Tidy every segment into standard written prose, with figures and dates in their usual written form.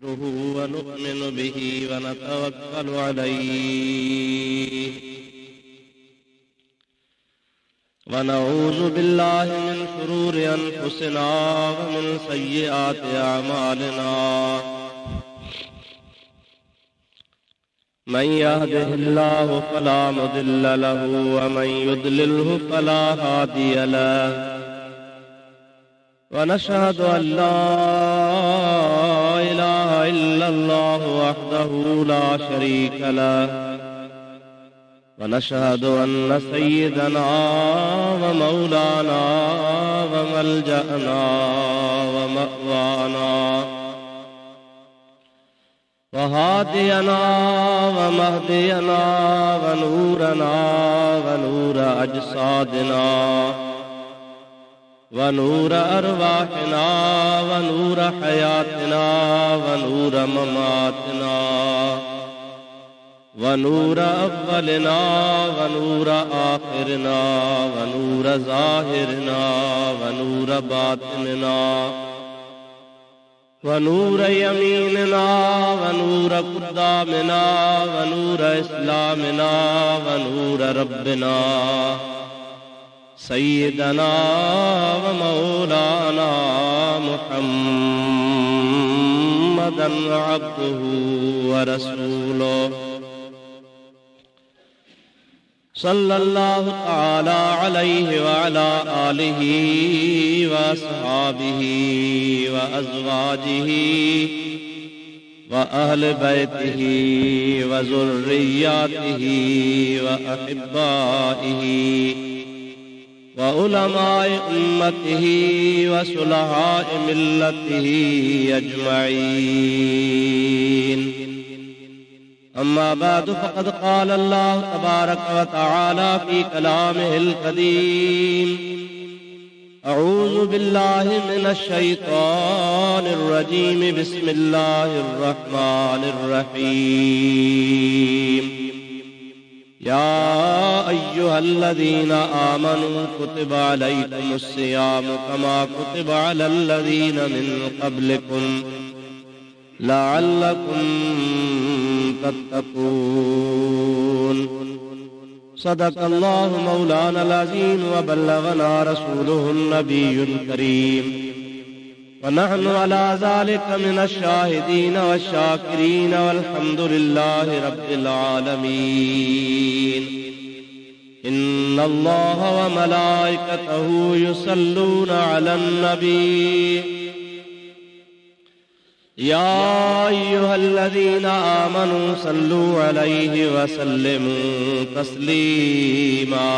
ونؤمن به ونتوكل عليه ونعوذ بالله من شرور أنفسنا ومن سيئات أعمالنا من يهده الله فلا مضل له ومن يضلله فلا هادي له ونشهد أن لا إله إلا الله وحده لا شريك له ونشهد أن سيدنا ومولانا وملجأنا ومأوانا وهادينا ومهدينا ونورنا ونور أجسادنا ونور أرواحنا ونور حياتنا ونور مماتنا ونور أولنا ونور آخرنا ونور ظاهرنا ونور باطننا ونور يميننا ونور قدامنا ونور إسلامنا ونور ربنا سيدنا ومولانا محمدا عبده ورسوله صلى الله تعالى عليه وعلى آله وأصحابه وأزواجه وأهل بيته وذرياته وأحبائه وعلماء أمته وصلحاء ملته أجمعين أما بعد فقد قال الله تبارك وتعالى في كلامه القديم أعوذ بالله من الشيطان الرجيم بسم الله الرحمن الرحيم يا أيها الذين آمنوا كتب عليكم الصيام كما كتب على الذين من قبلكم لعلكم تتقون صدق الله مولانا العظيم وبلغنا رسوله النبي الكريم ونحن على ذلك من الشاهدين والشاكرين والحمد لله رب العالمين إن الله وملائكته يصلون على النبي يا أيها الذين آمنوا صلوا عليه وسلموا تسليما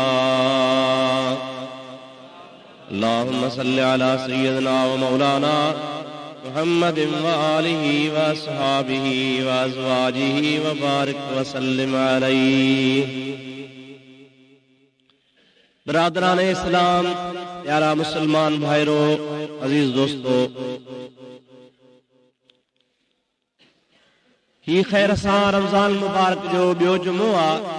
اللهم صل على سيدنا ومولانا محمد وآله وأصحابه وأزواجه وبارك وسلم عليه برادران اسلام प्यारा मुसलमान भाइरों अजीज दोस्तों ही खैर सां रमज़ान मुबारक जो ॿियो जुमो आहे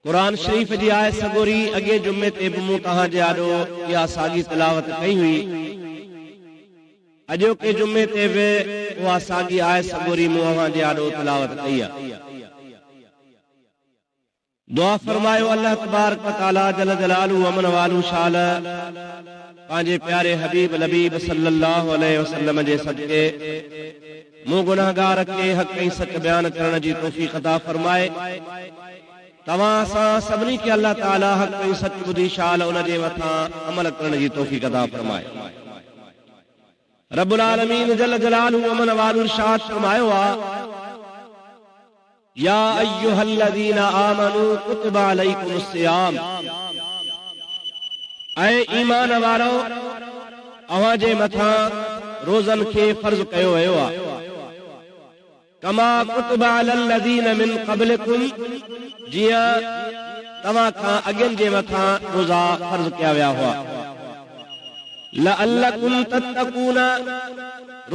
क़ुरान शरीफ़ जी आयत सगोरी अॻे जुमे ते बि मूं तव्हां जे आॾो इहा साॻी तिलावत कई हुई अॼोके जुमे ते बि उहा साॻी आयत सगोरी मूं अव्हां जे आॾो तिलावत कई आहे दुआ फरमायो अल्लाह तबारक व तआला जल जलालहू अमन वालू शाल पंहिंजे प्यारे हबीब लबीब सल्लल्लाहु अलैहि वसल्लम जे सदके मूं गुनाहगार खे हक़ ऐं सच बयान करण जी तौफ़ीक़ अता फरमाए तव्हां सां सभिनी खे अल्लाह ताला हक़ ऐं सच ॿुधी शाल उन जे मथां अमल करण जी तौफ़ीक़ अता फरमाए रब्बुल आलमीन जल जलालहू अमन वालू इरशाद फरमायो आहे या अय्युहल्लज़ीना आमनू कुतिबा अलैकुमुस सियाम ऐ ईमान वारो अव्हां जे मथां रोज़न खे फर्ज़ कयो वियो आहे कमा कुतिबा अलल्लज़ीना मिन क़ब्लिकुम जियां तव्हां खां अॻियनि जे मथां रोज़ा फर्ज़ कया विया हुआ लअल्लकुम तत्तकून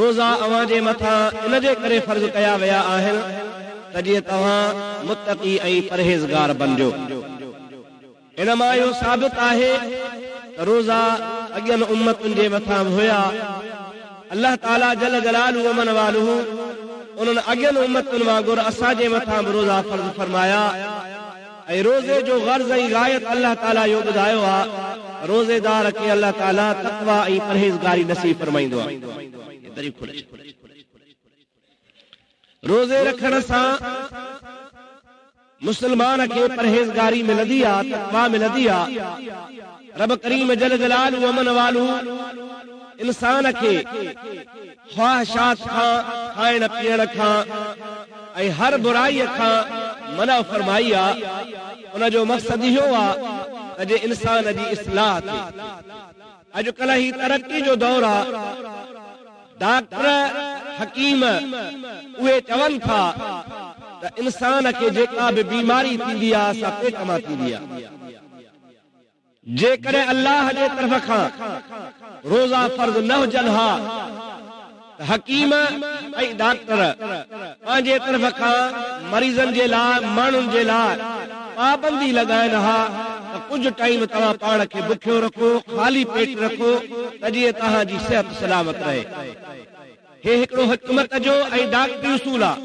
रोज़ा अव्हां जे मथां इन जे करे फर्ज़ कया विया आहिनि त जीअं तव्हां मुत्तक़ी ऐं परहेज़गार बणिजो इन मां इहो साबित आहे त रोज़ा अॻियनि उम्मतुनि जे मथां हुया अल्लाह ताला जल जलालु व मन वालुहु उन्हनि अॻियनि उम्मतुनि वांगुरु असांजे मथां बि रोज़ा फर्ज़ फरमाया ऐं रोज़े जो गर्ज़ ऐं गायत अल्लाह ताला इहो ॿुधायो आहे रोज़ेदार खे अल्लाह ताला तक़वा ऐं परहेज़गारी नसीब फरमाईंदो आहे। रोज़े रखण सां मुस्लमान खे परहेज़गारी मिलंदी आहे, तक़वा मिलंदी आहे। रब करीम जल जलालु व मन वालुहु इंसान खे ख्वाहिशात खां, खाइण पीअण खां ऐं हर बुराईअ खां मना फरमाई आहे। उनजो मक़सदु इहो आहे त जे इंसान जी इस्लाह थिए। अॼुकल्ह ही तरक़ी जो दौर आहे। डॉक्टर हकीम उहे चवनि था त इंसान खे जेका बि बीमारी थींदी आहे असां पेट मां थींदी आहे। जेकॾहिं अल्लाह जे तरफ़ खां रोज़ा फर्ज़ न हुजनि हा त हकीम ऐं डॉक्टर पंहिंजे तरफ़ खां मरीज़नि जे लाइ, माण्हुनि जे लाइ पाबंदी लॻाइनि हा त कुझु टाइम तव्हां पाण खे बुखियो रखो, ख़ाली पेट रखो त जीअं तव्हांजी सिहत सलामत रहे। हे हिकिड़ो हिकमत जो ऐं डॉक्टरी उसूल आहे।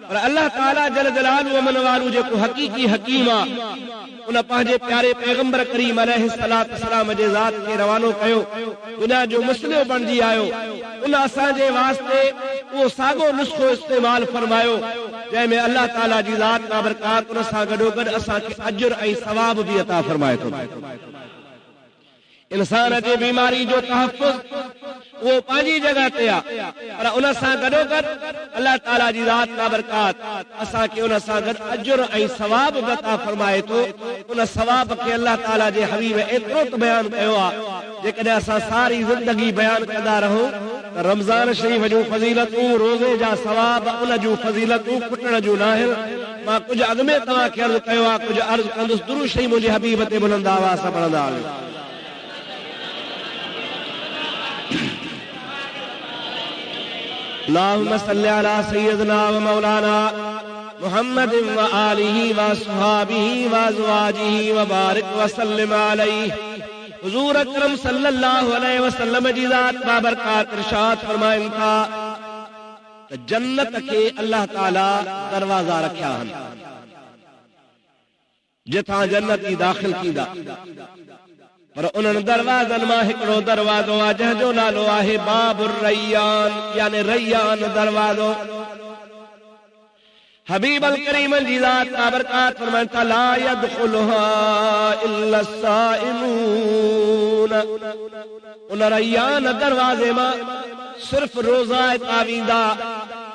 पर अल्लाह ताला जल जलालु व मन वालु जेको हक़ीक़ी हकीम आहे उन पंहिंजे प्यारे पैगंबर करीम अलैहिस्सलातु वस्सलाम जे ज़ात खे रवानो कयो। दुनिया जो मुस्लिम बणिजी आयो। उन असांजे वास्ते उहो साॻियो नुस्ख़ो इस्तेमालु फरमायो जंहिंमें अल्लाह ताला जी ज़ात बाबरकात उन सां गॾोगॾु असांखे अजुर ऐं सवाब बि अता फरमाए थो। इंसान जे बीमारी जो तहफ़ुज़ उहो पंहिंजी जॻह ते आहे, पर उन सां गॾोगॾु अल्लाह ताला जी ज़ात बाबरकात असांखे उन सां गॾु अजुर ऐं सवाब बि अता फरमाए थो। उन सवाब खे अल्लाह ताला जे हबीब एतिरो त बयानु कयो आहे जेकॾहिं असां सारी ज़िंदगी बयानु कंदा रहूं त रमज़ान शरीफ़ जूं फज़ीलतूं, रोज़े जा सवाब, उन जूं फज़ीलतूं खुटण जूं न आहिनि। मां कुझु अॻु में तव्हांखे अर्ज़ु कयो आहे, कुझु अर्ज़ु कंदुसि। दुरूद शरीफ़ मुंहिंजे हबीब ते बुलंद आवाज़ सां पढ़ंदा हलियो। अल्लाहुम्मा सल्लि अला सय्यिदना व मौलाना मुहम्मद व आलिहि व अस्हाबिहि व अज़वाजिहि व बारिक व सल्लिम अलैहि। हुज़ूर अकरम सल्लल्लाहु अलैहि वसल्लम जी ज़ात बाबरकात इरशाद फरमाइनि था त जन्नत खे अल्लाह ताला दरवाज़ा रखिया आहिनि जिथां जन्नती दाख़िल थींदा। पर उन्हनि दरवाज़नि मां हिकिड़ो दरवाज़ो आहे जंहिंजो नालो आहे बाबुर रैयान, यानी रैयान दरवाज़ो। हबीब अल करीम जी ज़ात बाबरकात फरमाइनि था ला यदखुलुहा इल्ला साइमून। उन रैयान दरवाज़े मां सिर्फ़ रोज़ा वेंदा।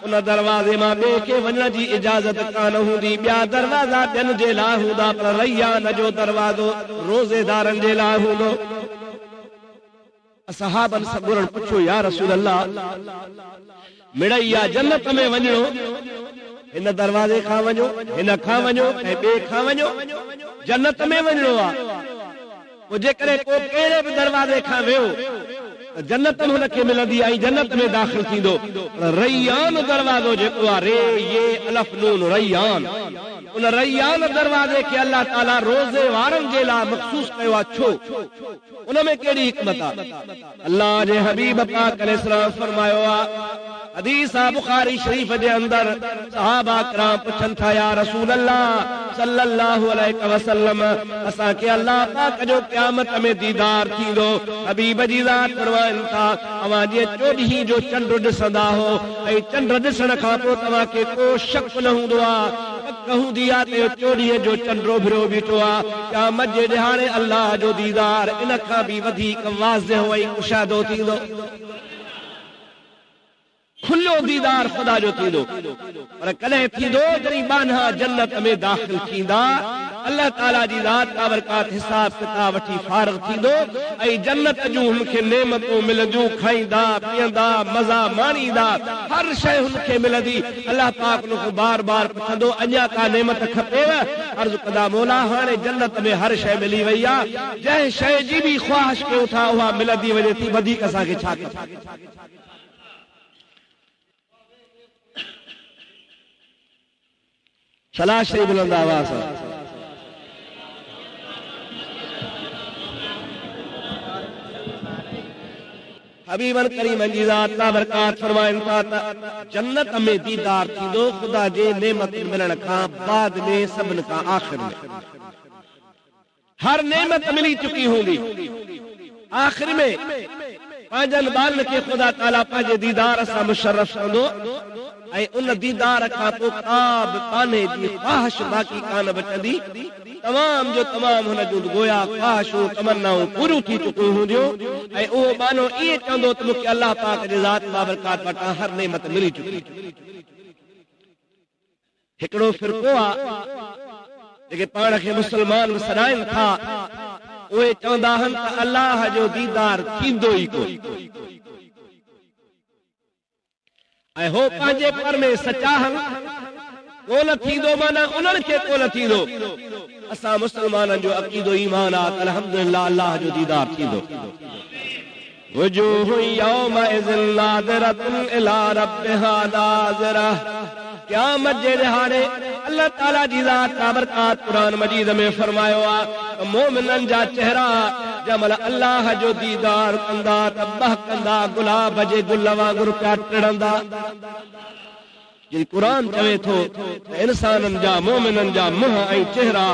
उन दरवाज़े मां ॿिए खे वञण जी इजाज़त कान हूंदी। ॿिया दरवाज़ा ॿियनि जे लाइ हूंदा, पर रैयान जो दरवाज़ो रोज़ेदारनि जे लाइ हूंदो। सहाबनि सां घुरण पुछो, या रसूल अल्लाह, मिड़ई आहे जन्नत में वञो, हिन दरवाज़े खां वञो, हिन खां वञो ऐं ॿिए खां वञो, जन्नत में वञणो आहे। पोइ जेकॾहिं को कहिड़े बि दरवाज़े खां वियो जन्नत हुनखे मिलंदी ऐं जन्नत में दाख़िल थींदो। रैयान दरवाज़ो जेको आहे, रे ये अलफ नून रैयान, उन रैयान दरवाज़े खे अल्लाह ताला रोज़े वारनि जे लाइ मख़सूस कयो आहे। छो? उन में कहिड़ी हिकमत आहे? अल्लाह जे हबीब पाक अलैहिस्सलाम फरमायो आहे, हदीस आहे बुखारी शरीफ़ जे अंदर, सहाबा किराम पुछनि था, या रसूल अल्लाह सल्लल्लाहु अलैहि वसल्लम, असांखे अल्लाह पाक जो क़यामत में दीदार थींदो? हबीब जी ज़ात फरमाइनि था, अवां जीअं चोॾहीं जो चंड ॾिसंदा हो ऐं चंड ॾिसण खां पोइ तव्हांखे को शक न हूंदो आहे, हूंदी आहे त चोॾहीं जो चंडो भिरो बीठो आहे। क़यामत जे ॾिहाणे अल्लाह जो दीदार इन खां बि वधीक वाज़िह ऐं मुशाहिदो थींदो। खुलो दीदार खुदा जो थींदो। पर कॾहिं थींदो जॾहिं बान्हा जन्नत में दाख़िल थींदा, अल्लाह ताला जी ज़ात बाबरकात हिसाब किताब वठी फारिग़ थींदो ऐं जन्नत जूं हुनखे नेमतूं मिलंदियूं, खाईंदा पीअंदा मज़ा माणींदा, हर शइ हुनखे मिलंदी। अल्लाह पाक हुनखे बार बार पुछंदो, अञा का नेमत खपेव? अर्ज़ु कंदा, मौला हाणे जन्नत में हर शइ मिली वई आहे, जंहिं शइ जी बि ख्वाहिश कयूं था उहा मिलंदी वञे थी, वधीक असांखे छा खपे? सलाह शरीफ़ बुलंद आवाज़ सां। हबीबन करीमन जी ज़ात बाबरकात फरमाइन था त जन्नत में दीदार थींदो खुदा जे नेमत मिलण खां बाद में सभिनि खां आखिर में हर नेमत मिली चुकी हूंदी आखिर में पंहिंजनि ॿारनि खे ख़ुदा ताला पंहिंजे दीदार सां मुशर्रफ कंदो ऐं उन दीदार खां पोइ का बि कान्हे जी ख़्वाहिश बाक़ी कान बचंदी तमाम जो तमाम हुन जूं गोया ख़्वाहिशूं तमन्नाऊं पूरियूं थी चुकियूं हूंदियूं ऐं उहो मानो ईअं चवंदो त मूंखे अलाह पाक जे ज़ात बाबरकात वटां हर नेमत मिली चुकी। हिकिड़ो फ़िरक़ो आहे जेके पाण खे मुस्लमान सॾाइनि था उहे चवंदा आहिनि त अलाह जो दीदार थींदो ई कोन ऐं हो पंहिंजे पर में सचा आहिनि कोन थींदो माना उन्हनि खे कोन थींदो। असां मुस्लमाननि जो अक़ीदो ईमान आहे अल्हम्दुलिल्लाह अलाह जो दीदार थींदो। वजूह यौमइज़िन नाज़िरतुन इला रब्बिहा नाज़िरा क़यामत जे ॾिहाड़े अल्लाह ताला जी ज़ात बाबरकात क़ुरान मजीद में फरमायो आहे मोमिननि जा चेहरा जमल अल्लाह जो दीदार कंदा त बहकंदा गुलाब जे गुल वांगुरु पिया टिड़ंदा। कुरान चवे थो इंसाननि जा मोमिननि जा मुंहं ऐं चेहरा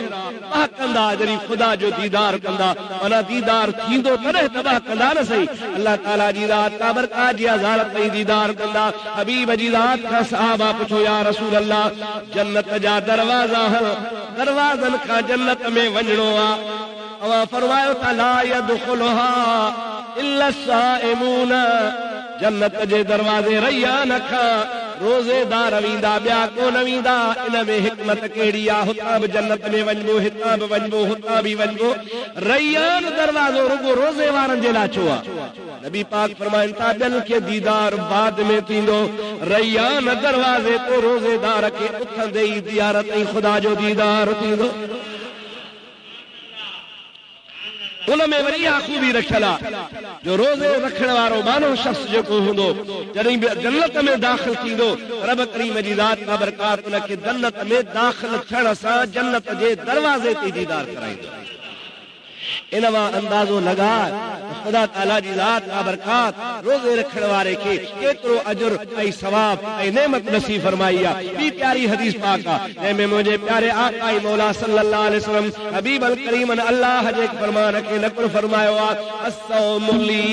बहकंदा जॾहिं ख़ुदा जो दीदार कंदा माना दीदार थींदो तॾहिं त बहकंदा न सही अल्लाह ताला जी ज़ात बाबरकात जी हज़ारत में दीदार कंदा। हबीब जी ज़ात खां सहाबा पुछो या रसूल अल्लाह जन्नत जा दरवाज़ा दरवाज़नि खां जन्नत में वञणो आहे अवां फरमायो त ला यदखुलुहा इल्ला साइमून जन्नत जे दरवाज़े रैयान खां रोज़ेदार वेंदा ॿिया कोन वेंदा। इन में हिकमत कहिड़ी आहे हुतां बि जन्नत में वञिबो हितां बि वञिबो हुतां बि वञिबो रैयान दरवाज़ो रुगो रोज़े वारनि जे लाइ छो आहे। नबी पाक फरमाइनि था ॿियनि खे दीदार बाद में थींदो रैयान दरवाज़े तो रोज़ेदार खे उथंदे ई ज़ियारत ऐं ख़ुदा जो दीदार थींदो। उनमें वरी इहा खूबी रखियल आहे जो रोज़े रखण वारो मानो शख़्स जेको हूंदो जॾहिं बि जन्नत में दाख़िल थींदो रब करीम जी ज़ात बाबरकात उनखे जन्नत में दाख़िल थियण सां जन्नत जे दरवाज़े ते दीदार कराईंदो। इन मां अंदाज़ो लॻाए ख़ुदा ताला जी ज़ात बाबरकात रोज़े रखण वारे खे केतिरो अजुर ऐं सवाब ऐं नेमत नसीब फरमाई आहे। ॿी प्यारी हदीस पाक आहे जंहिंमें मुंहिंजे प्यारे आका मौला सल्लल्लाहु अलैहि वसल्लम हबीब अल करीम अल्लाह जे फरमान खे नक़ल फरमायो आहे अस्सौमु ली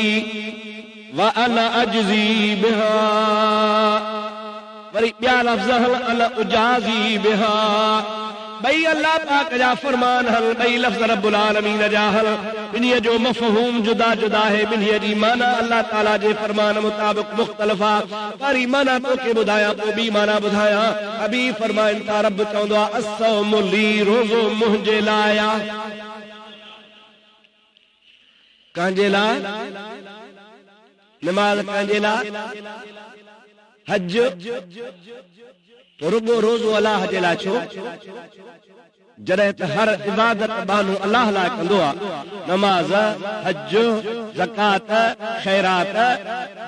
व अना अजज़ी बिहा वरी ॿिया लफ़्ज़ अना उजाज़ी बिहा बई अल्लाह पाक जा फरमान हल बई लफ्ज़ रब्बुल आलमीन जा हल बिन्हीअ जो मफ़हूम जुदा जुदा है बिन्हीअ जी माना अल्लाह ताला जे फरमान मुताबिक मुख़्तलिफ़ आहे पर माना तोखे ॿुधायां पोइ ॿी माना ॿुधायां। हबीब फरमाइनि था रब चवंदो आहे अस्सौमु ली रोज़ो मुंहिंजे लाइ आहे कंहिंजे लाइ नमाज़ कंहिंजे लाइ हज तो रुगो रोज़ो अल्लाह जे लाइ छो जॾहिं त हर इबादत बानो अल्लाह लाइ कंदो आहे नमाज़ हज ज़कात ख़ैरात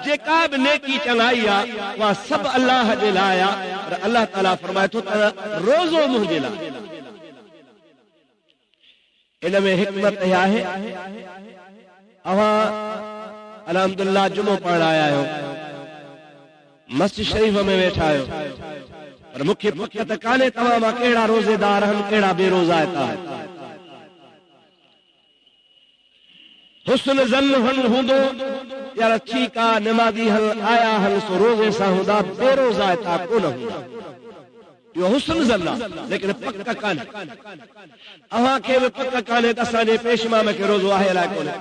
जेका बि नेकी चङाई आहे उहा सभु अल्लाह जे लाइ आहे पर अल्लाह ताला फरमाए थो त रोज़ो मुंहिंजे लाइ। इन में हिकमत इहा आहे अवां अल्हम्दुलिल्लाह जुमो पढ़ण आया आहियो मस्जिद शरीफ़ में वेठा आहियो पर मूंखे पक त कान्हे तव्हां मां कहिड़ा रोज़ेदार आहिनि कहिड़ा बेरोज़ा आहिनि। हुस्न ज़न्न हूंदो यार ठीकु आहे नमाज़ी हल आया हल सो रोज़े सां हूंदा बेरोज़ा हितां कोन हूंदा इहो हुस्न ज़न्न आहे लेकिन पक कान्हे। अव्हां खे बि पक कान्हे त असांजे पेशमाम खे रोज़ो आहे अलाए कोन्हे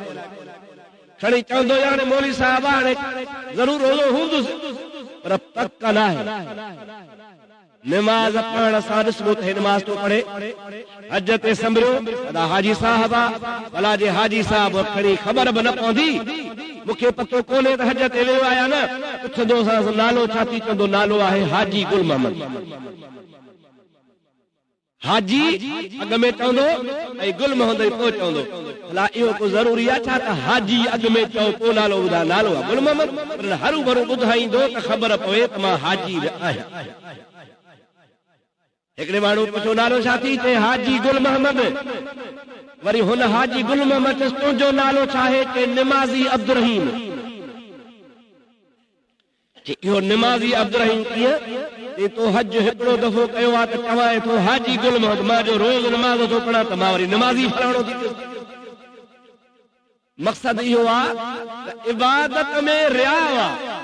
खणी चवंदो यार मौलवी साहिब हाणे ज़रूर रोज़ो हूंदुसि पर पक न आहे। नमाज पढ़ण सां ॾिसबो त नमाज तो पढ़े हज ते संभरियो हाजी साहब भला जे हाजी साहब खणी ख़बर बि न पवंदी मूंखे पतो कोन्हे त हज ते वियो आहियां न पुछंदो नालो छा थी चवंदो नालो आहे हाजी गुल मोहम्मद हाजी अॻ में चवंदो ऐं गुल मोहम्मद पोइ चवंदो भला इहो को ज़रूरी आहे छा त हाजी अॻ में चओ पोइ नालो ॿुधा नालो आहे गुल मोहम्मद हरू भरू ॿुधाईंदो त ख़बर पवे त मां हाजी आहियां। हिकिड़े माण्हू पुछो नालो छा थी चए हाजी गुल मोहम्मद वरी हुन हाजी गुल मोहम्मद तुंहिंजो नालो छा आहे चए निमाज़ी अब्दुर रहीम इहो निमाज़ी अब्दुर्रहीम कीअं तो हज हिकिड़ो दफ़ो कयो आहे त चवाए थो हाजी गुल मोहम्मद मां जो रोज़ नमाज़ थो पढ़ां त मां वरी निमाज़ी फलाणो थी पियो। मक़सद इहो आहे त इबादत में रिया आहे।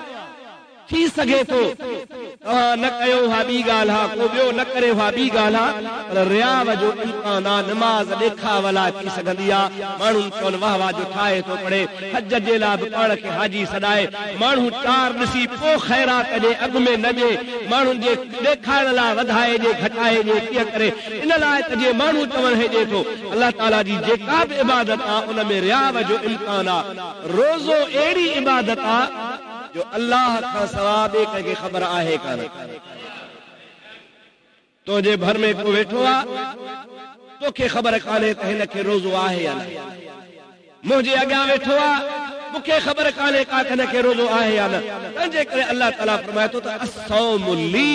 थी सघे थो तव्हां न कयो हा ॿी ॻाल्हि आहे, को ॿियो न करे हा ॿी ॻाल्हि आहे, पर रियाव जो इम्कान आहे। निमाज़ ॾेखावला थी सघंदी आहे। माण्हू चवनि वाह वाह जो ठाहे थो पढ़े, हज जे लाइ बि पाण खे हाजी सॾाए, माण्हू चार ॾिसी पोइ ख़ैरात ॾे, अॻु में न ॾे, माण्हुनि जे ॾेखारण लाइ वधाए ॾे घटाए ॾे कीअं करे। इन लाइ त जे माण्हू चवणु हेॾे थो अलाह ताला जी जेका बि इबादत आहे उन में रियाव जो इम्कान आहे। रोज़ो अहिड़ी इबादत आहे जो अल्लाह का सवाब कंहिंखे ख़बर आहे कान। तो जे भर में को वेठो आहे तोखे ख़बर कान्हे त हिन खे रोज़ो आहे या न। मुंहिंजे अॻियां वेठो आहे मूंखे ख़बर कान्हे का त हिन खे रोज़ो आहे या न। तंहिंजे करे अल्लाह ताला फरमाए थो त अस्सौमु ली,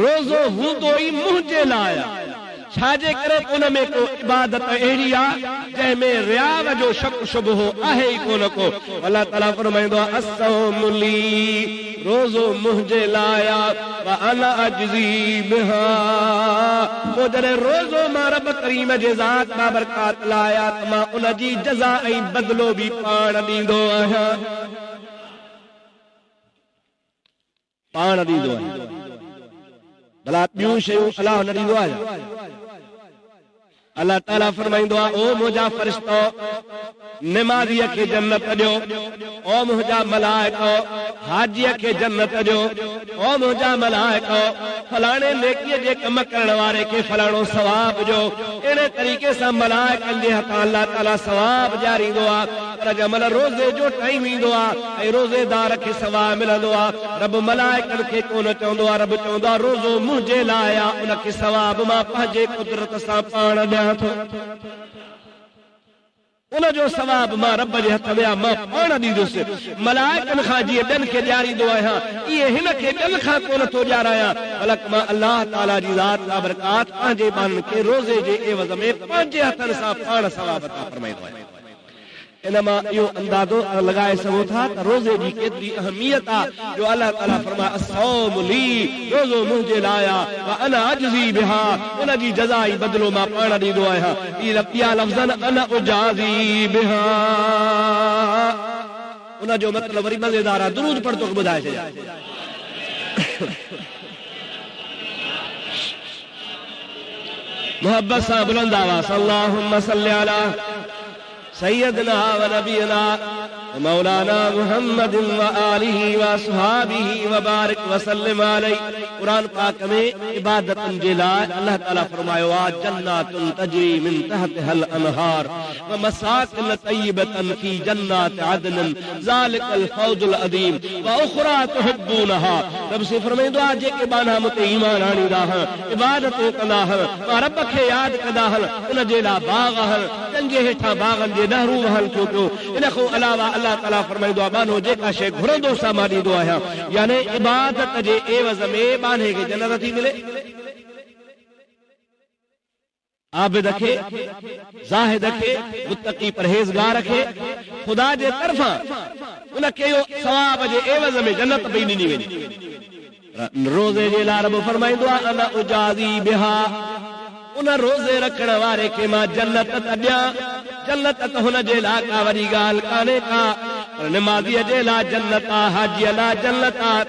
रोज़ो हूंदो ई मुंहिंजे लाइ आहे। छाजे करे उन में को इबादत अहिड़ी आहे जंहिंमें रियाव जो शक शुबहो आहे ई कोन को। अल्लाह ताला फरमाईंदो आहे अस्सौमु ली, रोज़ो मुंहिंजे लाइ व अना अजज़ी बिहा। पोइ जॾहिं रोज़ो मां रब करीम जे ज़ात बाबरकात लाइ त मां उन जी जज़ा ऐं बदिलो बि पाण ॾींदो आहियां, पाण ॾींदो आहियां। भला ॿियूं शयूं अलाह न ॾींदो आहे। अल्लाह ताला फरमाईंदो आहे ओ मुंहिंजा फ़रिश्तो निमाज़ीअ खे जन्नत ॾियो, ओ मुंहिंजा मलाइको हाजीअ खे जन्नत ॾियो, ओ मुंहिंजा मलाइको फलाणे नेकीअ जे कम करण वारे खे फलाणो सवाब ॾियो। अहिड़े तरीक़े सां मलाइकनि जे हथां अल्लाह ताला सवाब ॾियारींदो आहे। पर जंहिंमहिल रोज़े जो टाइम ईंदो आहे ऐं रोज़ेदार खे सवाब मिलंदो आहे, रब मलाइकनि खे कोन चवंदो आहे, रब चवंदो आहे रोज़ो मुंहिंजे लाइ आहे, उनखे सवाब मां पंहिंजे कुदरत सां पाण ॾियां थो। उन जो सवाब मां रब जे हथ में आहे, मां पाण ॾींदुसि। मलाइकनि खां जीअं ॿियनि खे ॾियारींदो आहियां, इहे हिन खे ॿियनि खां कोन थो ॾियारायां, बल्कि मां अल्लाह ताला जी ज़ात बाबरकात पंहिंजे ॿारनि खे रोज़े जे एवज़ में पंहिंजे हथनि सां पाण सवाब अता फरमाईंदो आहे। इन मां इहो अंदाज़ो लॻाए सघो था त रोज़े जी केतिरी अहमियत आहे जो अल्लाह ताला फरमाए अस्सौमु ली, रोज़ो मुंहिंजे लाइ आहे व अना अजज़ी बिहा, उन जी जज़ा ई बदिलो मां पाण ॾींदो आहियां। इहा लफ़्ज़नि अना उजाज़ी बिहा, उन जो मतिलबु वरी मज़ेदार आहे। दुरूद पढ़ तोखे ॿुधाए छॾियां। मोहब्बत सां बुलंद आवाज़ अल्लाहुम्मा सल्लि अला सय्यदना व नबीना मौलाना मुहम्मद व आलिहि व असहाबिहि व बारिक व सल्लिम अलैहि। कुरान पाक में इबादतुन जे लाइ अल्लाह ताला फरमायो आहे जन्नातुन तजरी मिन तहतिहल अनहार व मसाकिन तय्यबतन फी जन्नात अदन ज़ालिकल फौजुल अज़ीम व उखरा तुहिब्बूनहा। रब से फरमाईंदो आहे जेके बाना मुते ईमान आणींदा आहिनि, इबादतूं कंदा आहिनि, मां रब खे यादि कंदा आहिनि, उन जे लाइ बाग़ आहिनि, तंहिंजे हेठां बाग़नि जे नहरू वहनि थियो पियो। इन खां अलावा अल्लाह ताला फरमाईंदो आहे बानो जेका शइ घुरंदो सां मां ॾींदो आहियां, यानी इबादत जे एवज़ में बाने खे जन्नत थी मिले। आबिद खे, ज़ाहिद खे, मुत्तक़ी परहेज़गार खे ख़ुदा जे तरफ़ां उनखे इहो सवाब जे एवज़ में जन्नत पई ॾिनी वेंदी। रोज़े जे लाइ रब फरमाईंदो आहे अना उजाज़ी बिहा, उन रोज़े रखण वारे खे मां जन्नत त ॾियां। जन्नत त हुन जे लाइ का वॾी ॻाल्हि कान्हे का, पर निमाज़ीअ जे लाइ जन्नत आहे, हाजीअ लाइ जन्नत आहे,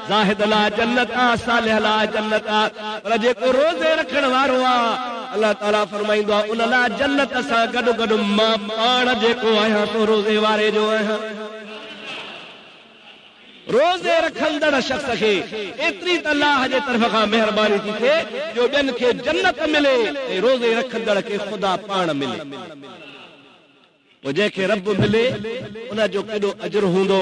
ज़ाहिद लाइ जन्नत आहे, सालिह लाइ जन्नत आहे। पर जेको रोज़े रखण वारो आहे अल्लाह ताला फरमाईंदो आहे उन लाइ जन्नत सां गॾु गॾु मां पाण जेको आहियां सो रोज़े वारे जो आहियां। रोज़े रखंदड़ शख़्स खे एतिरी त अल्लाह जे तरफ़ खां महिरबानी थी थिए जो ॿियनि खे जन्नत मिले ऐं रोज़े रखंदड़ खे ख़ुदा पाण मिले। पोइ जंहिंखे रब मिले उनजो केॾो अजर हूंदो,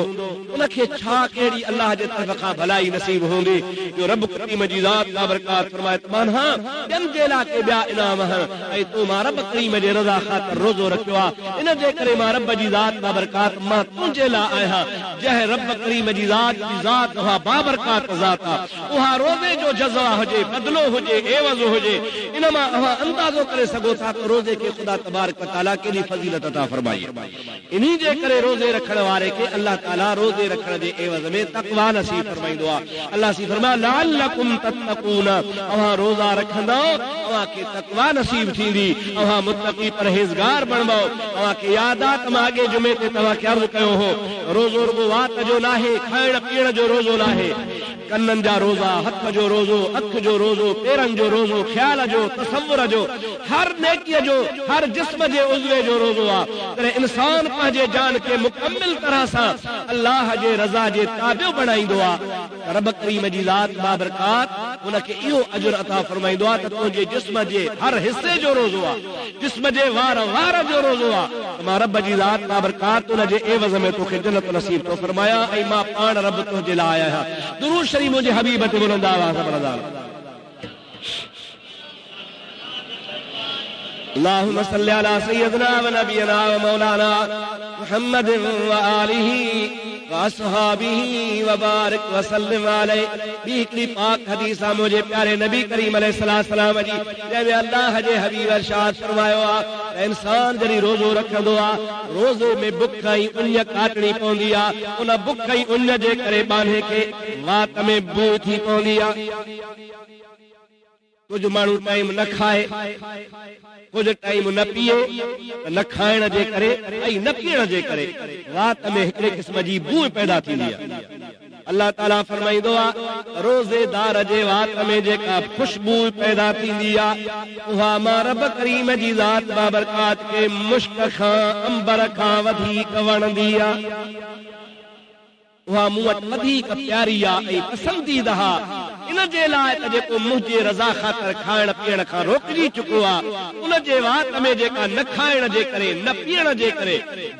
उनखे छा कहिड़ी अल्लाह जे तरफ़ खां भलाई नसीब हूंदी जो रब करीम जी ज़ात बाबरकात फरमाए त मान हां ॿियनि जे लाइ के ॿिया इनाम आहिनि ऐं तूं मां रब करीम जे रज़ा ख़ातिर रोज़ो रखियो आहे। इन जे करे मां रब जी ज़ात बाबरकात मां तुंहिंजे लाइ आहियां। जंहिं रब करीम जी ज़ात उहा बाबरकात ज़ात आहे, उहा रोज़े जो जज़ा हुजे, बदिलो हुजे, एवज़ हुजे। इन मां अव्हां अंदाज़ो करे सघो था त रोज़े खे ख़ुदा तबारक व तआला केॾी फज़ीलत अता फरमाए। फरमाई। इन्हीं जे करे रोजे रखण वारे के अल्लाह ताला रोजे रखण जे एवज़ में तक़वा नसीब फरमाईंदो आहे। अल्लाह सी फरमाया लअल्लकुम तत्तकून, अवां रोजा रखंदो अवां के तक़वा नसीब थींदी, अवां मुत्तकी परहेज़गार बणबो। अवां के याद आहे त मां अॻे जुमे ते तव्हां खे अर्ज़ कयो हो, रोज़ो रुगो वात जो नाहे, खाइण पीअण जो रोज़ो नाहे, कन्नन जा रोज़ा, हथ जो रोज़ो, अख जो रोज़ो, पेरन जो रोज़ो, ख्याल जो, तसव्वुर जो, हर नेकीअ जो, हर जिस्म जे उज़वे जो रोज़ो आहे। तॾहिं इंसान पंहिंजे जान खे मुकमिल तरह सां अल्लाह जे रज़ा जे ताबियो बणाईंदो आहे। रब करीम जी ज़ात बाबरकात उनखे इहो अजर अता फरमाईंदो आहे त तुंहिंजे जिस्म जे हर हिस्से जो रोज़ो आहे, जिस्म जे वार वार जो रोज़ो आहे। मां रब जी ज़ात बाबरकात उन जे एवज़ में तोखे जन्नत नसीब तो फरमाया ऐं मां पाण रब तुंहिंजे लाइ आहियां। दुरूद शरीफ़ मुंहिंजे हबीब ते बुलंद आवाज़ सां पढ़ंदा। अल्लाहुम्मा सल्लि अला सय्यिदना व नबियना व मौलाना मुहम्मद व आलिही व अस्हाबिही व बारिक व सल्लिम अलैहि। ॿी हिकिड़ी पाक हदीस आहे मुंहिंजे प्यारे नबी करीम अलैहिस्सलाम जी, जंहिंमें अल्लाह जे हबीब इरशाद फरमायो आहे त इंसान जॾहिं रोज़ो रखंदो आहे, रोज़े में बुख ऐं उञ काटणी पवंदी आहे। उन बुख ऐं उञ जे करे बांधे खे वात में बू थी पवंदी आहे। कुछ माण्हू टाइम न खाए, कुछ टाइम न पीए, न खाइण जे करे ऐं न पीअण जे करे वात में हिकिड़े क़िस्म जी बू पैदा थींदी आहे। अल्लाह ताला फरमाईंदो आहे रोज़ेदार जे वात में जेका खुशबू पैदा थींदी आहे, उहा मां रब करीम जी ज़ात बाबरकात खे मुश्क खां अंबर खां वधीक वणंदी आहे। उहा मूं वटि वधीक प्यारी आहे ऐं पसंदीदा आहे। इन जे लाइ त जेको मुंहिंजे रज़ा ख़ातिर खाइण पीअण खां रोकिजी चुको आहे, उन जे वात में जेका न खाइण जे करे न पीअण जे करे